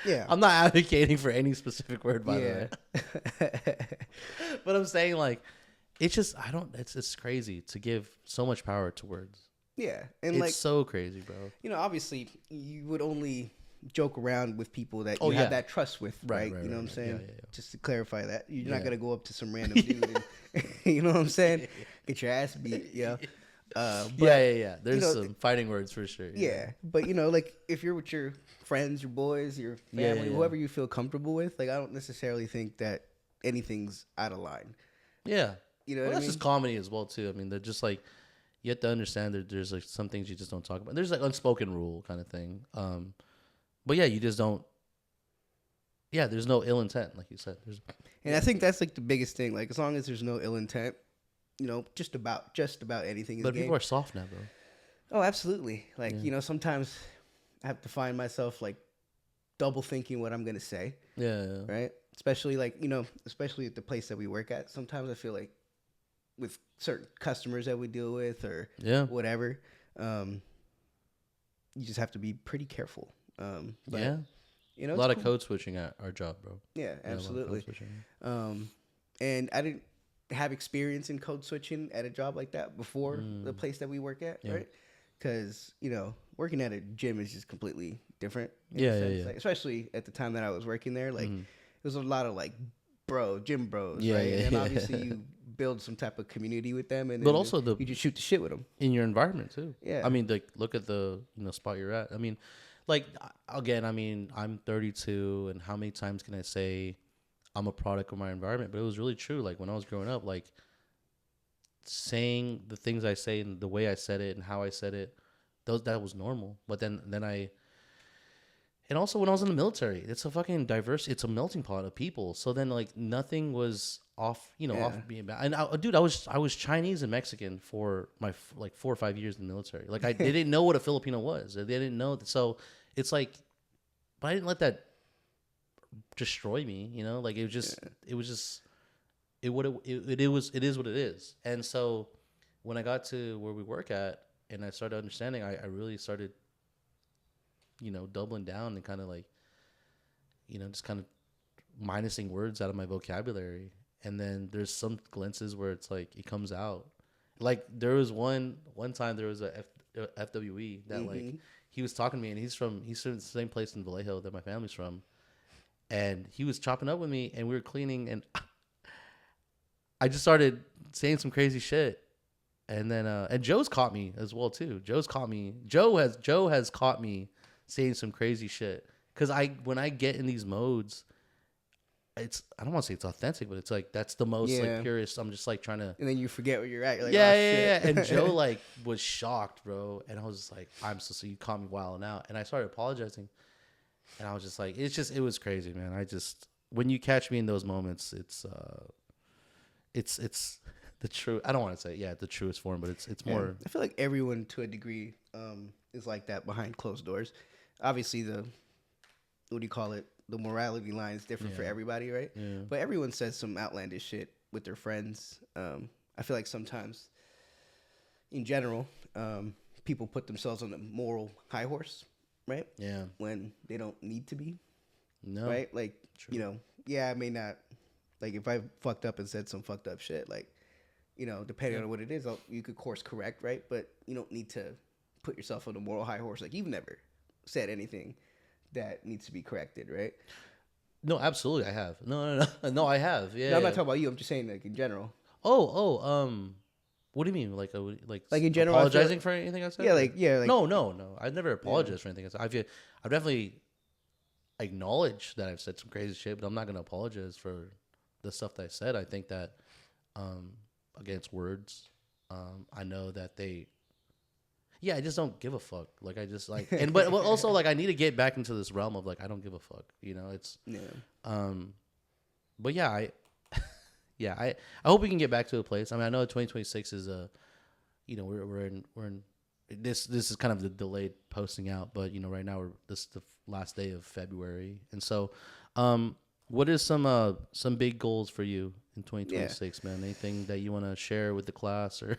Yeah.
I'm not advocating for any specific word, by the way. But I'm saying like, it's just, it's crazy to give so much power to words.
Yeah. And
it's like, so crazy, bro.
Obviously you would only joke around with people that you have that trust with, right? You know what I'm saying? Yeah. Just to clarify that. You're not going to go up to some random dude and, you know what I'm saying? Get your ass beat, But,
There's some fighting words for sure.
Yeah. But, like if you're with your friends, your boys, your family, whoever you feel comfortable with, like I don't necessarily think that anything's out of line.
Yeah.
You know what I mean?
That's just comedy as well, too. I mean, they're just like, you have to understand that there's like some things you just don't talk about. There's like unspoken rule kind of thing. But you just don't. Yeah, there's no ill intent, like you said.
And I think that's like the biggest thing. Like as long as there's no ill intent, just about anything is
But
game.
people are soft now, bro.
Oh, absolutely. Like sometimes I have to find myself like double thinking what I'm gonna say.
Yeah.
Right. Especially like especially at the place that we work at. Sometimes I feel like with certain customers that we deal with or whatever, you just have to be pretty careful. But You know,
a lot of code switching at our job, bro.
Yeah, absolutely. And I didn't have experience in code switching at a job like that before the place that we work at, right? Because, you know, working at a gym is just completely different.
Yeah.
Like, especially at the time that I was working there, like it was a lot of like gym bros, right?
Yeah,
and obviously you build some type of community with them, and
but
then
also
you just shoot the shit with them
in your environment too.
Yeah,
I mean, like look at the spot you're at. I mean, like again, I mean, I'm 32, and how many times can I say I'm a product of my environment? But it was really true. Like when I was growing up, like saying the things I say and the way I said it and how I said it, that was normal. But then and also when I was in the military, it's a fucking diverse, it's a melting pot of people. So then like nothing was off, off being bad. And I was Chinese and Mexican for my like 4 or 5 years in the military. Like they didn't know what a Filipino was. They didn't know. So it's like, but I didn't let that destroy me. Like it was just, it is what it is. And so when I got to where we work at and I started understanding, I really started, doubling down and kind of like, just kind of minusing words out of my vocabulary. And then there's some glimpses where it's like it comes out. Like there was one time there was a FWE that like he was talking to me, and he's from the same place in Vallejo that my family's from, and he was chopping up with me, and we were cleaning, and I just started saying some crazy shit. And then and Joe's caught me as well too. Joe has caught me saying some crazy shit, because when I get in these modes, I don't want to say it's authentic, but it's like that's the most like purest. I'm just like trying to,
and then you forget where you're at. You're like,
yeah. And Joe like was shocked, bro, and I was just like, so you caught me wilding out, and I started apologizing, and I was just like, it was crazy, man. When you catch me in those moments, it's the true. I don't want to say the truest form, but it's more.
I feel like everyone to a degree is like that behind closed doors. Obviously, the morality line is different for everybody, right? Yeah. But everyone says some outlandish shit with their friends. I feel like sometimes, in general, people put themselves on a moral high horse, right?
Yeah.
When they don't need to be.
No.
Right? Like, true. I may not, like, if I fucked up and said some fucked up shit, like, depending on what it is, you could course correct, right? But you don't need to put yourself on a moral high horse. Like, you've never said anything that needs to be corrected, right?
No, absolutely, I have. No, I have. Yeah.
No, I'm not talking about you. I'm just saying, like, in general.
What do you mean? Like
in general,
apologizing for anything I said?
Yeah.
No. I've never apologized for anything I said. I've definitely acknowledged that I've said some crazy shit, but I'm not gonna apologize for the stuff that I said. I think that, against words, I know that I just don't give a fuck. Like I just like, but also like I need to get back into this realm of like I don't give a fuck. But I hope we can get back to a place. I mean, I know 2026 is we're in this is kind of the delayed posting out, but right now this is the last day of February, and so what is some big goals for you in 2026, man? Anything that you want to share with the class or?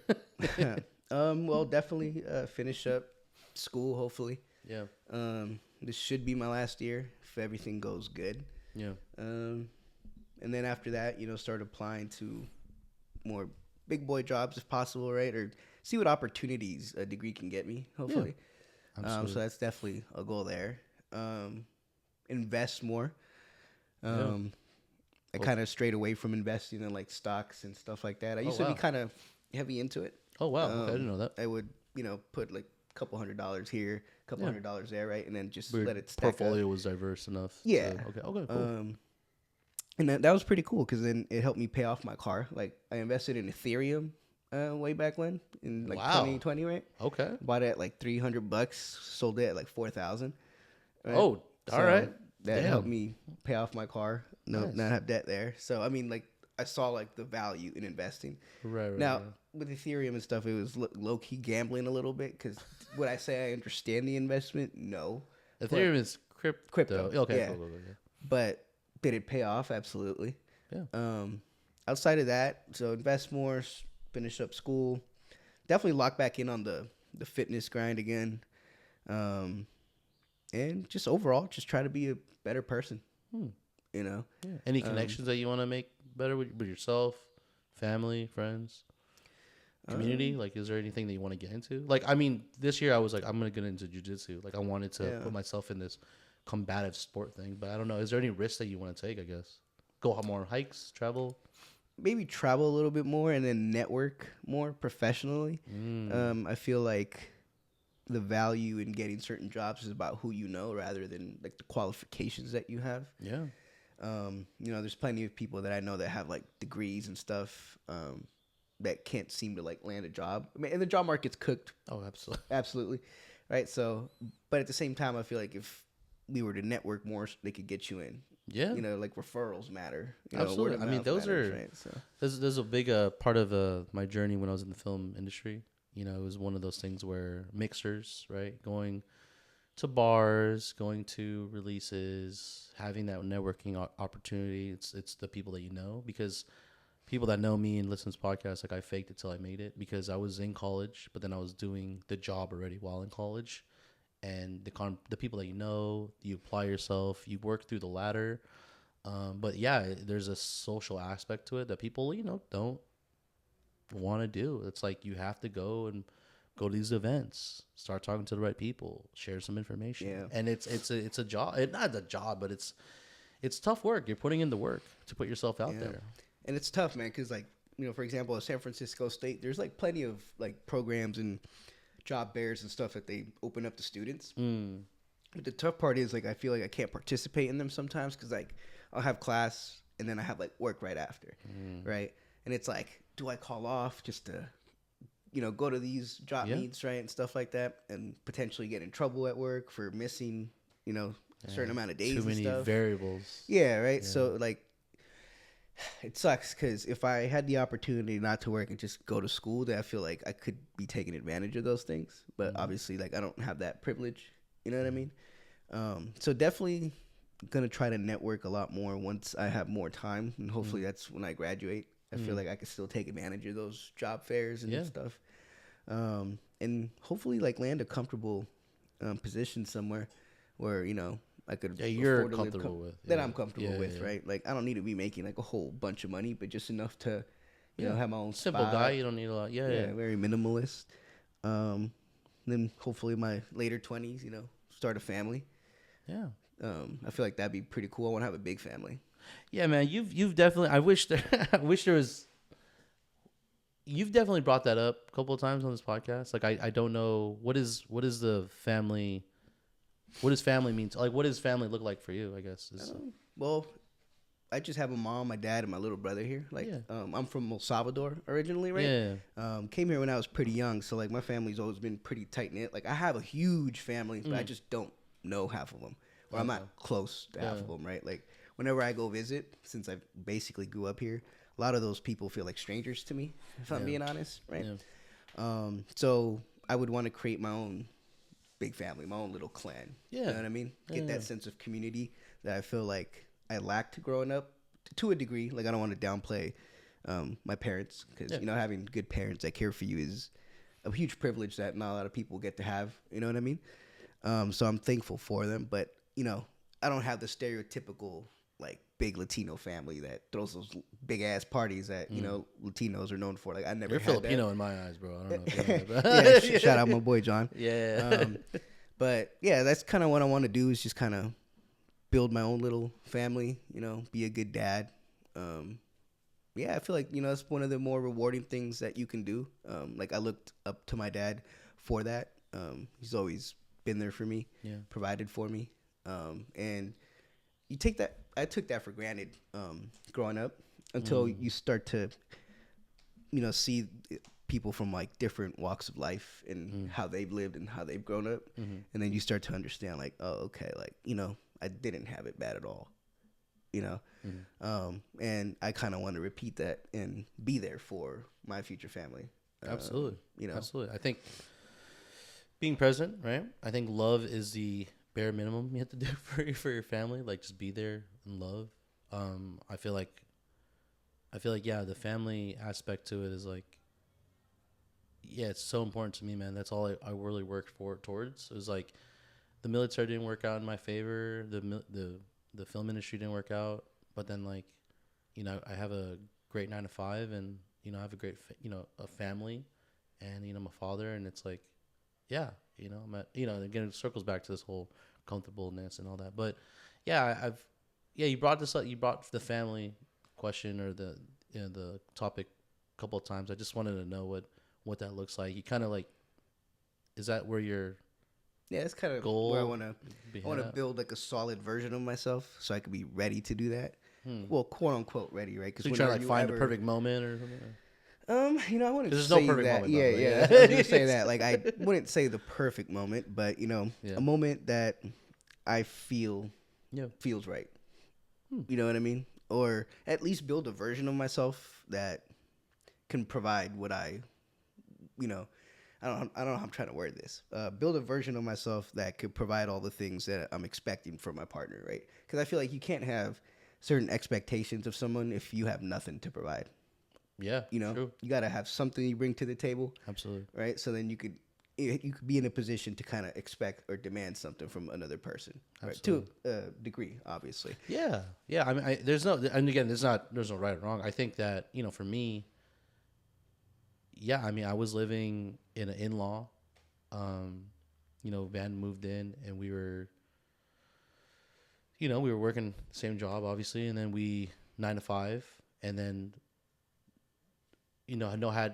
Well, definitely finish up school, hopefully.
Yeah.
This should be my last year if everything goes good.
Yeah.
And then after that, start applying to more big boy jobs if possible, right? Or see what opportunities a degree can get me, hopefully. Yeah. So that's definitely a goal there. Invest more. I kind of strayed away from investing in like stocks and stuff like that. I used to be kind of heavy into it.
Oh, wow. Okay, I didn't know that.
I would, put like a couple $100 here, a couple $100 there, right? And then just let it stack
portfolio
up.
Was diverse enough.
Yeah.
Okay, cool.
And that was pretty cool because then it helped me pay off my car. Like, I invested in Ethereum way back when in like 2020, right?
Okay.
Bought it at like $300, sold it at like 4,000.
Right? Oh, all right.
That helped me pay off my car, not have debt there. So, I mean, like, I saw like the value in investing.
Right.
Now, with Ethereum and stuff, it was low key gambling a little bit because would I say I understand the investment? No.
Ethereum is crypto. Okay.
Yeah.
Cool.
But did it pay off? Absolutely.
Yeah.
Outside of that, so invest more, finish up school, definitely lock back in on the fitness grind again. and just overall, just try to be a better person. You know.
Yeah. Any connections that you want to make better with yourself, family, friends, community? Like, is there anything that you want to get into? Like, I mean, this year I was like, I'm gonna get into jiu-jitsu. Like, I wanted to put myself in this combative sport thing, but I don't know. Is there any risks that you want to take? I guess go on more hikes, travel.
Maybe travel a little bit more and then network more professionally. I feel like the value in getting certain jobs is about who you know rather than like the qualifications that you have.
Yeah.
You know, there's plenty of people that I know that have like degrees and stuff that can't seem to like land a job. I mean, and the job market's cooked.
Oh, absolutely.
Absolutely. Right. So, but at the same time, I feel like if we were to network more, they could get you in.
Yeah.
You know, like referrals matter. You
Absolutely.
know,
I mean, those
matters,
are,
right? So.
there's a big part of my journey when I was in the film industry. You know, it was one of those things where mixers, right? Going to bars, going to releases, having that networking opportunity. It's the people that you know, because people that know me and listen to podcasts, like I faked it till I made it, because I was in college, but then I was doing the job already while in college. And the people that you know, you apply yourself, you work through the ladder. But yeah, there's a social aspect to it that people, you know, don't want to do. It's like you have to go to these events, start talking to the right people, share some information.
Yeah.
And it's a job. It's not a job, but it's tough work. You're putting in the work to put yourself out there.
And it's tough, man, because like, you know, for example, at San Francisco State, there's like plenty of like programs and job fairs and stuff that they open up to students. But the tough part is like I feel like I can't participate in them sometimes because like I'll have class and then I have like work right after, right? And it's like, do I call off just to, you know, go to these job meets, right, and stuff like that, and potentially get in trouble at work for missing, you know, a certain amount of days and stuff.
Too many variables.
Yeah, right. Yeah. So like, it sucks because if I had the opportunity not to work and just go to school, then I feel like I could be taking advantage of those things. But obviously, like I don't have that privilege. You know what I mean? So definitely gonna try to network a lot more once I have more time, and hopefully that's when I graduate. I feel like I could still take advantage of those job fairs and stuff, and hopefully like land a comfortable position somewhere where, you know, I could
you're comfortable with
that I'm comfortable with, right? Like I don't need to be making like a whole bunch of money, but just enough to, you know, have my own
simple
spot.
guy. You don't need a lot. Yeah.
Very minimalist. Then hopefully my later 20s, you know, start a family.
Yeah.
I feel like that'd be pretty cool. I want to have a big family.
Yeah, man. You've definitely. I wish there was. You've definitely brought that up a couple of times on this podcast. Like I don't know what is the family. What does family mean? Like, what does family look like for you? I guess.
Well, I just have a mom, my dad, and my little brother here. Like, I'm from El Salvador originally, right?
Yeah.
Came here when I was pretty young, so like my family's always been pretty tight knit. Like, I have a huge family, but I just don't know half of them, or I'm not close to half of them, right? Like, whenever I go visit, since I basically grew up here, a lot of those people feel like strangers to me, if I'm being honest, right? Yeah. So I would want to create my own big family, my own little clan. Yeah. You know what I mean? Get that sense of community that I feel like I lacked growing up to a degree. Like, I don't want to downplay my parents because, you know, having good parents that care for you is a huge privilege that not a lot of people get to have. You know what I mean? So I'm thankful for them. But, you know, I don't have the stereotypical, like, big Latino family that throws those big-ass parties that, you know, Latinos are known for. Like, I never
You're
had
Filipino
that.
in my eyes, bro. I don't know if you know that.
Yeah, shout out my boy John.
Yeah.
But, yeah, that's kind of what I want to do is just kind of build my own little family, you know, be a good dad. Yeah, I feel like, you know, it's one of the more rewarding things that you can do. Like, I looked up to my dad for that. He's always been there for me, provided for me. And you take that, I took that for granted growing up until you start to, you know, see people from like different walks of life and how they've lived and how they've grown up. And then you start to understand like, oh, okay, like, you know, I didn't have it bad at all, you know? And I kind of want to repeat that and be there for my future family.
Absolutely.
You know,
absolutely. I think being present, right? I think love is the bare minimum you have to do for your family. Like, just be there and love. I feel like, yeah, the family aspect to it is like, yeah, it's so important to me, man. That's all I really worked towards. It was like, the military didn't work out in my favor. The film industry didn't work out. But then, like, you know, I have a great 9 to 5, and you know, I have a great, a family, and you know, I'm a father, and it's like, yeah, you know, I'm at, you know, again, it circles back to this whole comfortableness and all that. But yeah, you brought this up. You brought the family question or the the topic a couple of times. I just wanted to know what that looks like. You kind of like, is that where your
it's kind of
goal
where I want to build like a solid version of myself so I can be ready to do that. Well, quote unquote ready, right?
Because so you're trying to like find the perfect moment or something.
You know, I wouldn't
there's
say
no perfect
that.
moment.
Yeah. I was gonna say that. Like, I wouldn't say the perfect moment, but you know, a moment that I feel feels right. You know what I mean? Or at least build a version of myself that can provide what I, you know, I don't know how I'm trying to word this. Build a version of myself that could provide all the things that I'm expecting from my partner, right? Because I feel like you can't have certain expectations of someone if you have nothing to provide.
Yeah,
you know,
true.
You got to have something you bring to the table.
Absolutely.
Right? So then you could be in a position to kind of expect or demand something from another person, right? To a degree, obviously.
Yeah. I mean, there's no, and again, there's no right or wrong. I think that, you know, for me, yeah, I mean, I was living in an in-law. You know, Van moved in, and we were working the same job, obviously, and then we 9 to 5, and then, you know,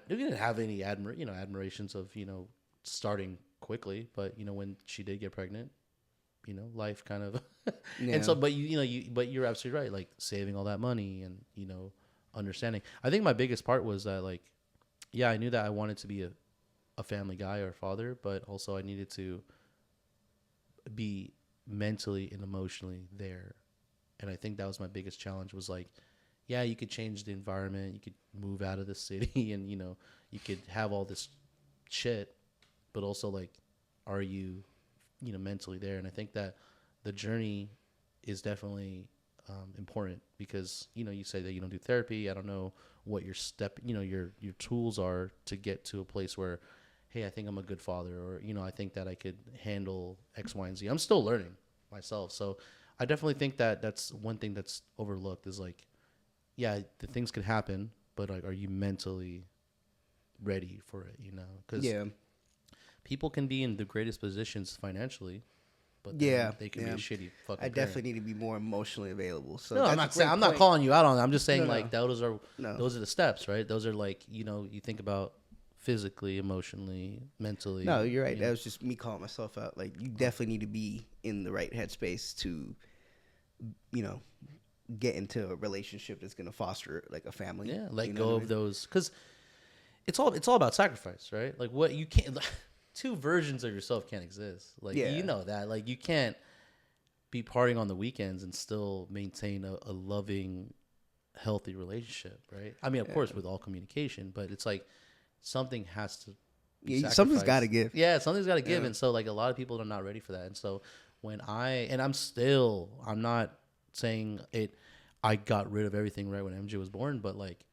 we didn't have any admirations of, you know, starting quickly, but you know, when she did get pregnant, you know, life kind of, and so, but but you're absolutely right, like saving all that money and, you know, understanding. I think my biggest part was that, like, yeah, I knew that I wanted to be a family guy or a father, but also I needed to be mentally and emotionally there. And I think that was my biggest challenge, was like, yeah, you could change the environment, you could move out of the city, and, you know, you could have all this shit, but also, like, are you, you know, mentally there? And I think that the journey is definitely important, because, you know, you say that you don't do therapy. I don't know what your your tools are to get to a place where, hey, I think I'm a good father, or, you know, I think that I could handle X, Y, and Z. I'm still learning myself. So I definitely think that that's one thing that's overlooked, is like, yeah, the things could happen, but like, are you mentally ready for it? You know, because people can be in the greatest positions financially, but they can be a shitty fucking.
I definitely need to be more emotionally available. So
no, I'm not calling you out on that. I'm just saying, like, those are the steps, right? Those are, like, you know, you think about physically, emotionally, mentally.
No, you're right. That was just me calling myself out. Like, you definitely need to be in the right headspace to, you know, get into a relationship that's going to foster like a family.
Yeah, let go of those, because it's all about sacrifice, right? Like, what you can't. Two versions of yourself can't exist. Like, you know that. Like, you can't be partying on the weekends and still maintain a loving, healthy relationship, right? I mean, of course, with all communication, but it's like something has to be sacrificed.
Something's got to give.
Yeah, something's got to give. And so, like, a lot of people are not ready for that. And so when I'm not saying I got rid of everything right when MJ was born, but, like,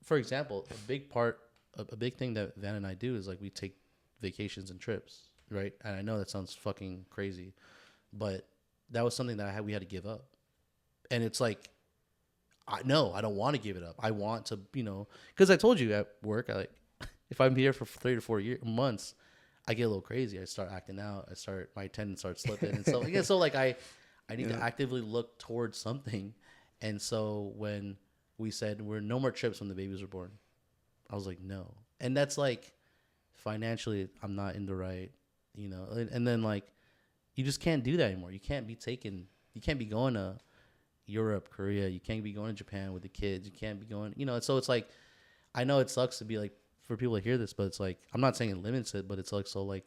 for example, a big thing that Van and I do is, like, we take vacations and trips, right? And I know that sounds fucking crazy, but that was something that we had to give up. And it's like, I don't want to give it up. I want to, you know, because I told you at work, if I'm here for 3 to 4 months, I get a little crazy. I start acting out. My attendance starts slipping. And so, so like, I need to actively look towards something. And so when we said we're no more trips when the babies were born, I was like, no. And that's like, financially, I'm not in the right, you know, and then, like, you just can't do that anymore. You can't be going to Europe, Korea. You can't be going to Japan with the kids. You can't be going, you know. So it's like, I know it sucks to be like, for people to hear this, but it's like, I'm not saying it limits it, but it's like, so, like,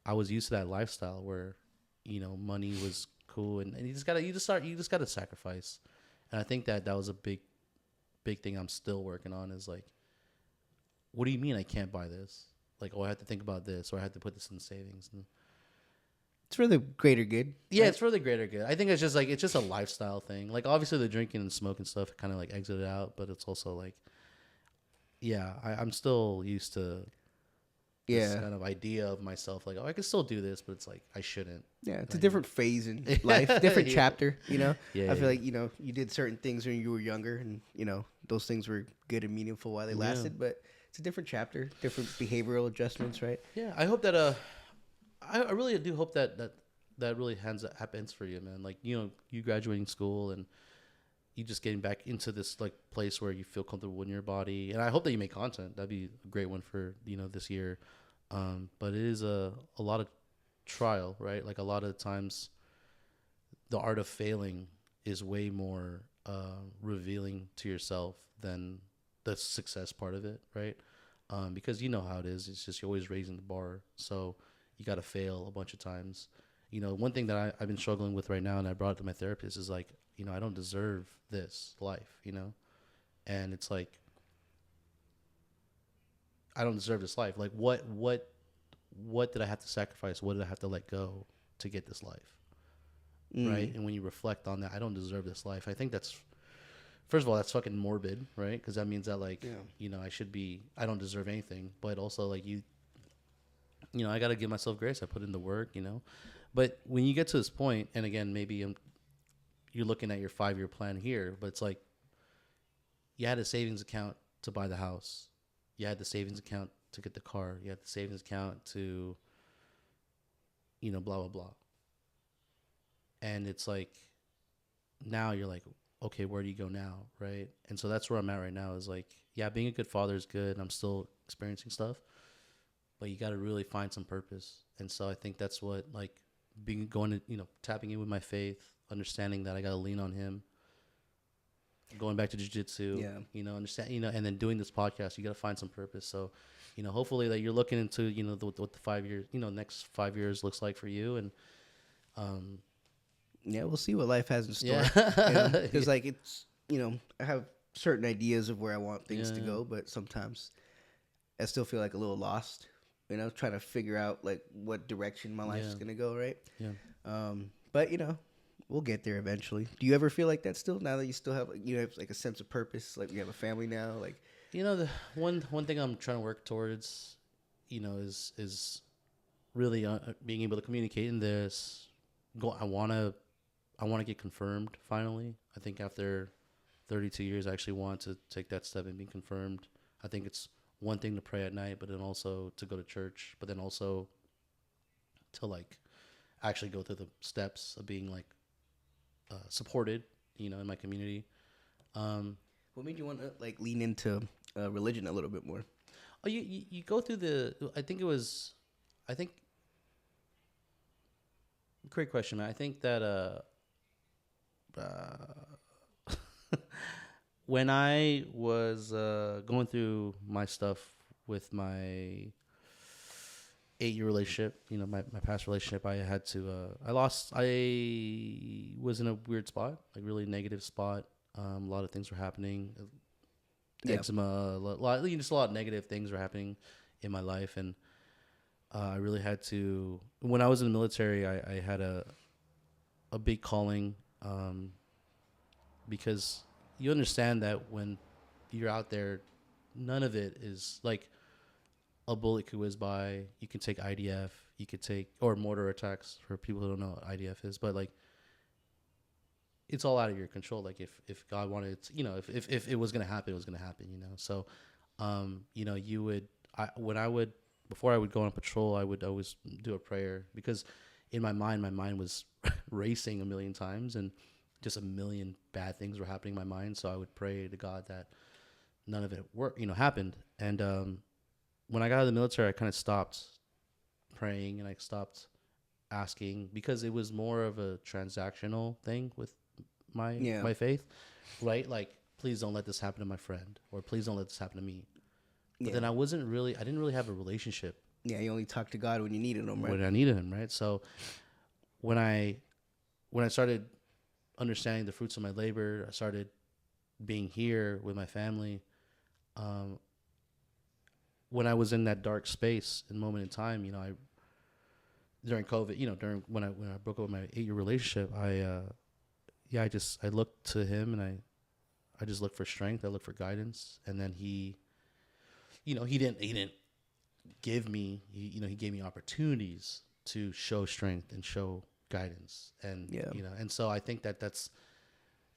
I was used to that lifestyle where, you know, money was cool, and you just gotta sacrifice. And I think that was a big thing I'm still working on, is like, what do you mean I can't buy this? Like, I have to think about this, or I have to put this in savings. And
it's for the greater good.
Yeah, right? It's for the greater good. I think it's just a lifestyle thing. Like, obviously the drinking and smoking stuff kind of, like, exited out, but it's also like, yeah, I'm still used to, this kind of idea of myself, like, oh, I can still do this, but it's like I shouldn't.
Yeah, it's a different phase in life, different chapter. You know,
Yeah,
I feel like you did certain things when you were younger, and those things were good and meaningful while they lasted. But it's a different chapter, different behavioral adjustments, right?
Yeah, I hope that I really do hope that really happens for you, man. Like you graduating school and you just getting back into this like place where you feel comfortable in your body, and I hope that you make content. That'd be a great one for this year. But it is a lot of trial, right? Like a lot of times, the art of failing is way more revealing to yourself than the success part of it, right? Because you know how it is. It's just you're always raising the bar, so you got to fail a bunch of times. One thing that I've been struggling with right now, and I brought it to my therapist, is like, I don't deserve this life, and it's like, I don't deserve this life. Like, what did I have to sacrifice? What did I have to let go to get this life? Right? And when you reflect on that, I don't deserve this life. I think that's, first of all, that's fucking morbid, right? Because that means that, like, I don't deserve anything. But also, like, I got to give myself grace. I put in the work, But when you get to this point, and again, maybe you're looking at your 5-year plan here, but it's like, you had a savings account to buy the house. You had the savings account to get the car. You had the savings account to, blah, blah, blah. And it's like, now you're like, okay, where do you go now, right? And so that's where I'm at right now, is like, yeah, being a good father is good. I'm still experiencing stuff, but you got to really find some purpose. And so I think that's what, like, tapping in with my faith, understanding that I got to lean on him, going back to jiu-jitsu, understand, and then doing this podcast, you got to find some purpose. So, hopefully that you're looking into, what the 5 years, next 5 years looks like for you. And,
yeah, we'll see what life has in store.
Yeah.
Because like it's, I have certain ideas of where I want things to go, but sometimes I still feel like a little lost. Trying to figure out like what direction my life is gonna go. Right.
Yeah.
But we'll get there eventually. Do you ever feel like that still? Now that you still have like a sense of purpose, like you have a family now, like.
The one thing I'm trying to work towards, is really being able to communicate in this. I want to get confirmed finally. I think after 32 years, I actually want to take that step and be confirmed. I think it's one thing to pray at night, but then also to go to church, but then also to like actually go through the steps of being like supported, in my community.
What made you want to like lean into religion a little bit more?
Oh, you go through great question, man. I think that when I was going through my stuff with my 8-year relationship, my past relationship, I had to I was in a weird spot, like really negative spot. A lot of things were happening. Eczema, just a lot of negative things were happening in my life, and I really had to. When I was in the military, I had a big calling, because you understand that when you're out there, none of it is like a bullet could whiz by. You can take IDF, you could take, or mortar attacks for people who don't know what IDF is, but like, it's all out of your control. Like if God wanted, if it was going to happen, it was going to happen, So, before I would go on patrol, I would always do a prayer, because in my mind was racing a million times, and just a million bad things were happening in my mind. So I would pray to God that none of it happened. And, when I got out of the military, I kind of stopped praying and I stopped asking, because it was more of a transactional thing with my faith, right? Like, please don't let this happen to my friend, or please don't let this happen to me. But then I didn't really have a relationship.
Yeah, you only talk to God when you needed him, right?
When I needed him, right? So when I started understanding the fruits of my labor, I started being here with my family. When I was in that dark space and moment in time, during COVID, during when I broke up with my 8-year relationship, I looked to him, and I just looked for strength. I looked for guidance, and then he didn't he gave me opportunities to show strength and show guidance. And, and so I think that's,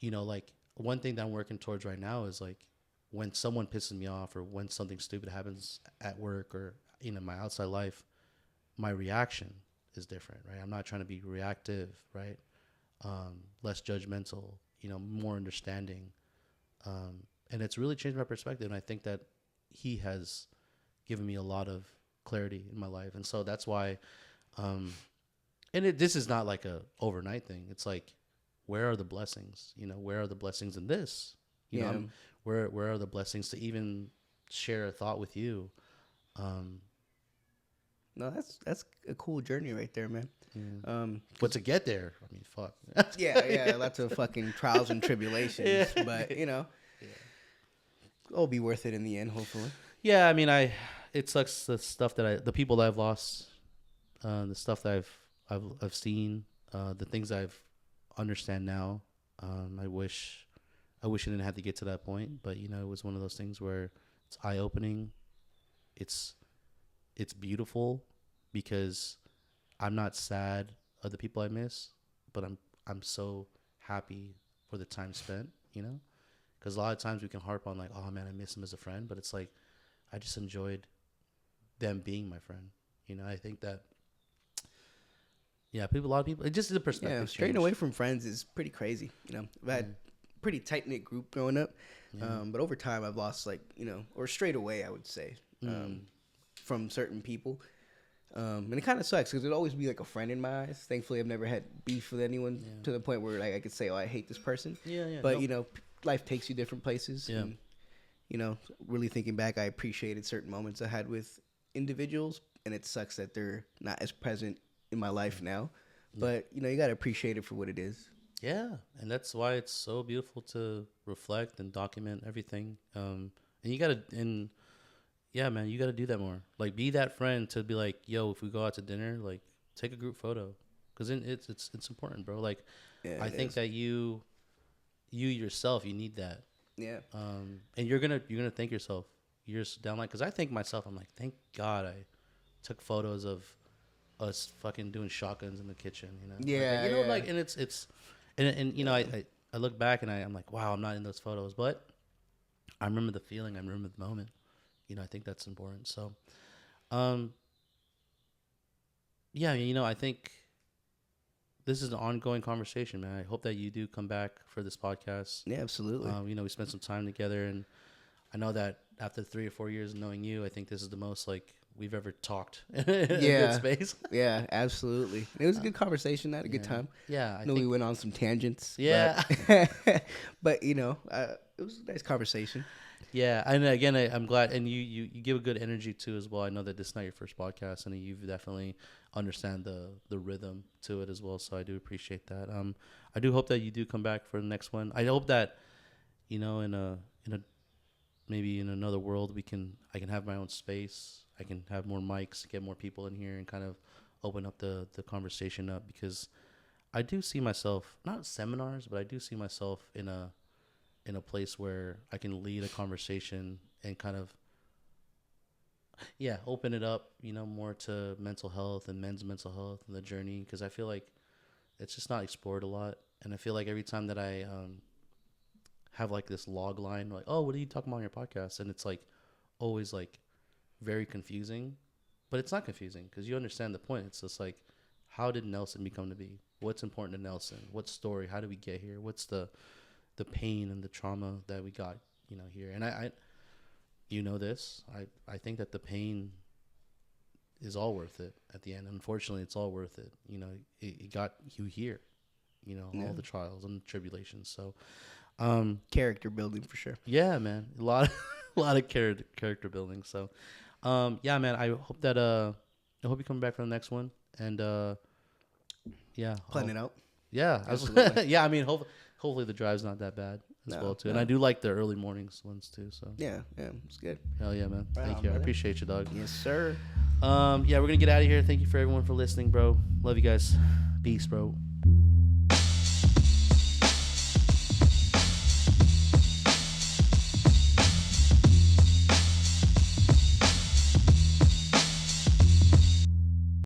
like one thing that I'm working towards right now is like when someone pisses me off or when something stupid happens at work or, my outside life, my reaction is different, right? I'm not trying to be reactive, right? Less judgmental, more understanding. And it's really changed my perspective. And I think that he has given me a lot of clarity in my life. And so that's why, this is not like a overnight thing. It's like, where are the blessings? Where are the blessings in this? Where are the blessings to even share a thought with you?
No, that's a cool journey right there, man.
But to get there, I mean, fuck.
yeah, lots of fucking trials and tribulations, but it'll be worth it in the end, hopefully.
Yeah, I mean, it sucks the people that I've lost, the stuff that I've seen, the things I've understand now. I wish I didn't have to get to that point, but it was one of those things where it's eye opening. It's beautiful because I'm not sad of the people I miss, but I'm so happy for the time spent, because a lot of times we can harp on like, oh man, I miss him as a friend, but it's like I just enjoyed them being my friend. I think that a lot of people, it just is a perspective.
Yeah, straying away from friends is pretty crazy. I've had a pretty tight knit group growing up, but over time I've lost or strayed away, I would say. From certain people, and it kind of sucks because it'd always be like a friend in my eyes. Thankfully, I've never had beef with anyone to the point where like I could say, "Oh, I hate this person." But life takes you different places. Yeah. And, really thinking back, I appreciated certain moments I had with individuals, and it sucks that they're not as present in my life now. But you gotta appreciate it for what it is.
Yeah, and that's why it's so beautiful to reflect and document everything. And you gotta yeah, man, you got to do that more. Like, be that friend to be like, yo, if we go out to dinner, like, take a group photo, because it's important, bro. Like, I think that you yourself, you need that.
Yeah.
And you're gonna thank yourself years down the line, because I think myself, I'm like, thank God I took photos of us fucking doing shotguns in the kitchen,
Yeah.
Like, and it's I look back and I'm like, wow, I'm not in those photos, but I remember the feeling, I remember the moment. I think that's important. So, I think this is an ongoing conversation, man. I hope that you do come back for this podcast.
Yeah, absolutely.
We spent some time together, and I know that after 3 or 4 years of knowing you, I think this is the most like we've ever talked in a good space.
Yeah, absolutely. It was a good conversation. I had a good time.
Yeah.
I know we went on some tangents.
Yeah.
But it was a nice conversation.
Yeah, and again, I'm glad, and you give a good energy too as well. I know that this is not your first podcast, and you've definitely understand the rhythm to it as well. So I do appreciate that. I do hope that you do come back for the next one. I hope that in a maybe in another world I can have my own space. I can have more mics, get more people in here, and kind of open up the conversation up, because I do see myself, not seminars, but I do see myself in a place where I can lead a conversation and kind of, open it up, more to mental health and men's mental health and the journey. Because I feel like it's just not explored a lot. And I feel like every time that I have like this log line, like, oh, what are you talking about on your podcast? And it's like always like very confusing, but it's not confusing because you understand the point. It's just like, how did Nelson become to be? What's important to Nelson? What story? How did we get here? What's the pain and the trauma that we got, here? And I think that the pain is all worth it at the end. Unfortunately, it's all worth it. It got you here, all the trials and tribulations. So,
character building for sure.
Yeah, man. A lot of character building. So, man, I hope you come back for the next one. And,
plan it out.
Yeah, absolutely. Yeah, I mean, hopefully the drive's not that bad as well too. And I do like the early mornings ones too. So
yeah, it's good.
Hell yeah, man. Thank you. Brother. I appreciate you, dog.
Yes, sir.
We're gonna get out of here. Thank you for everyone for listening, bro. Love you guys. Peace, bro.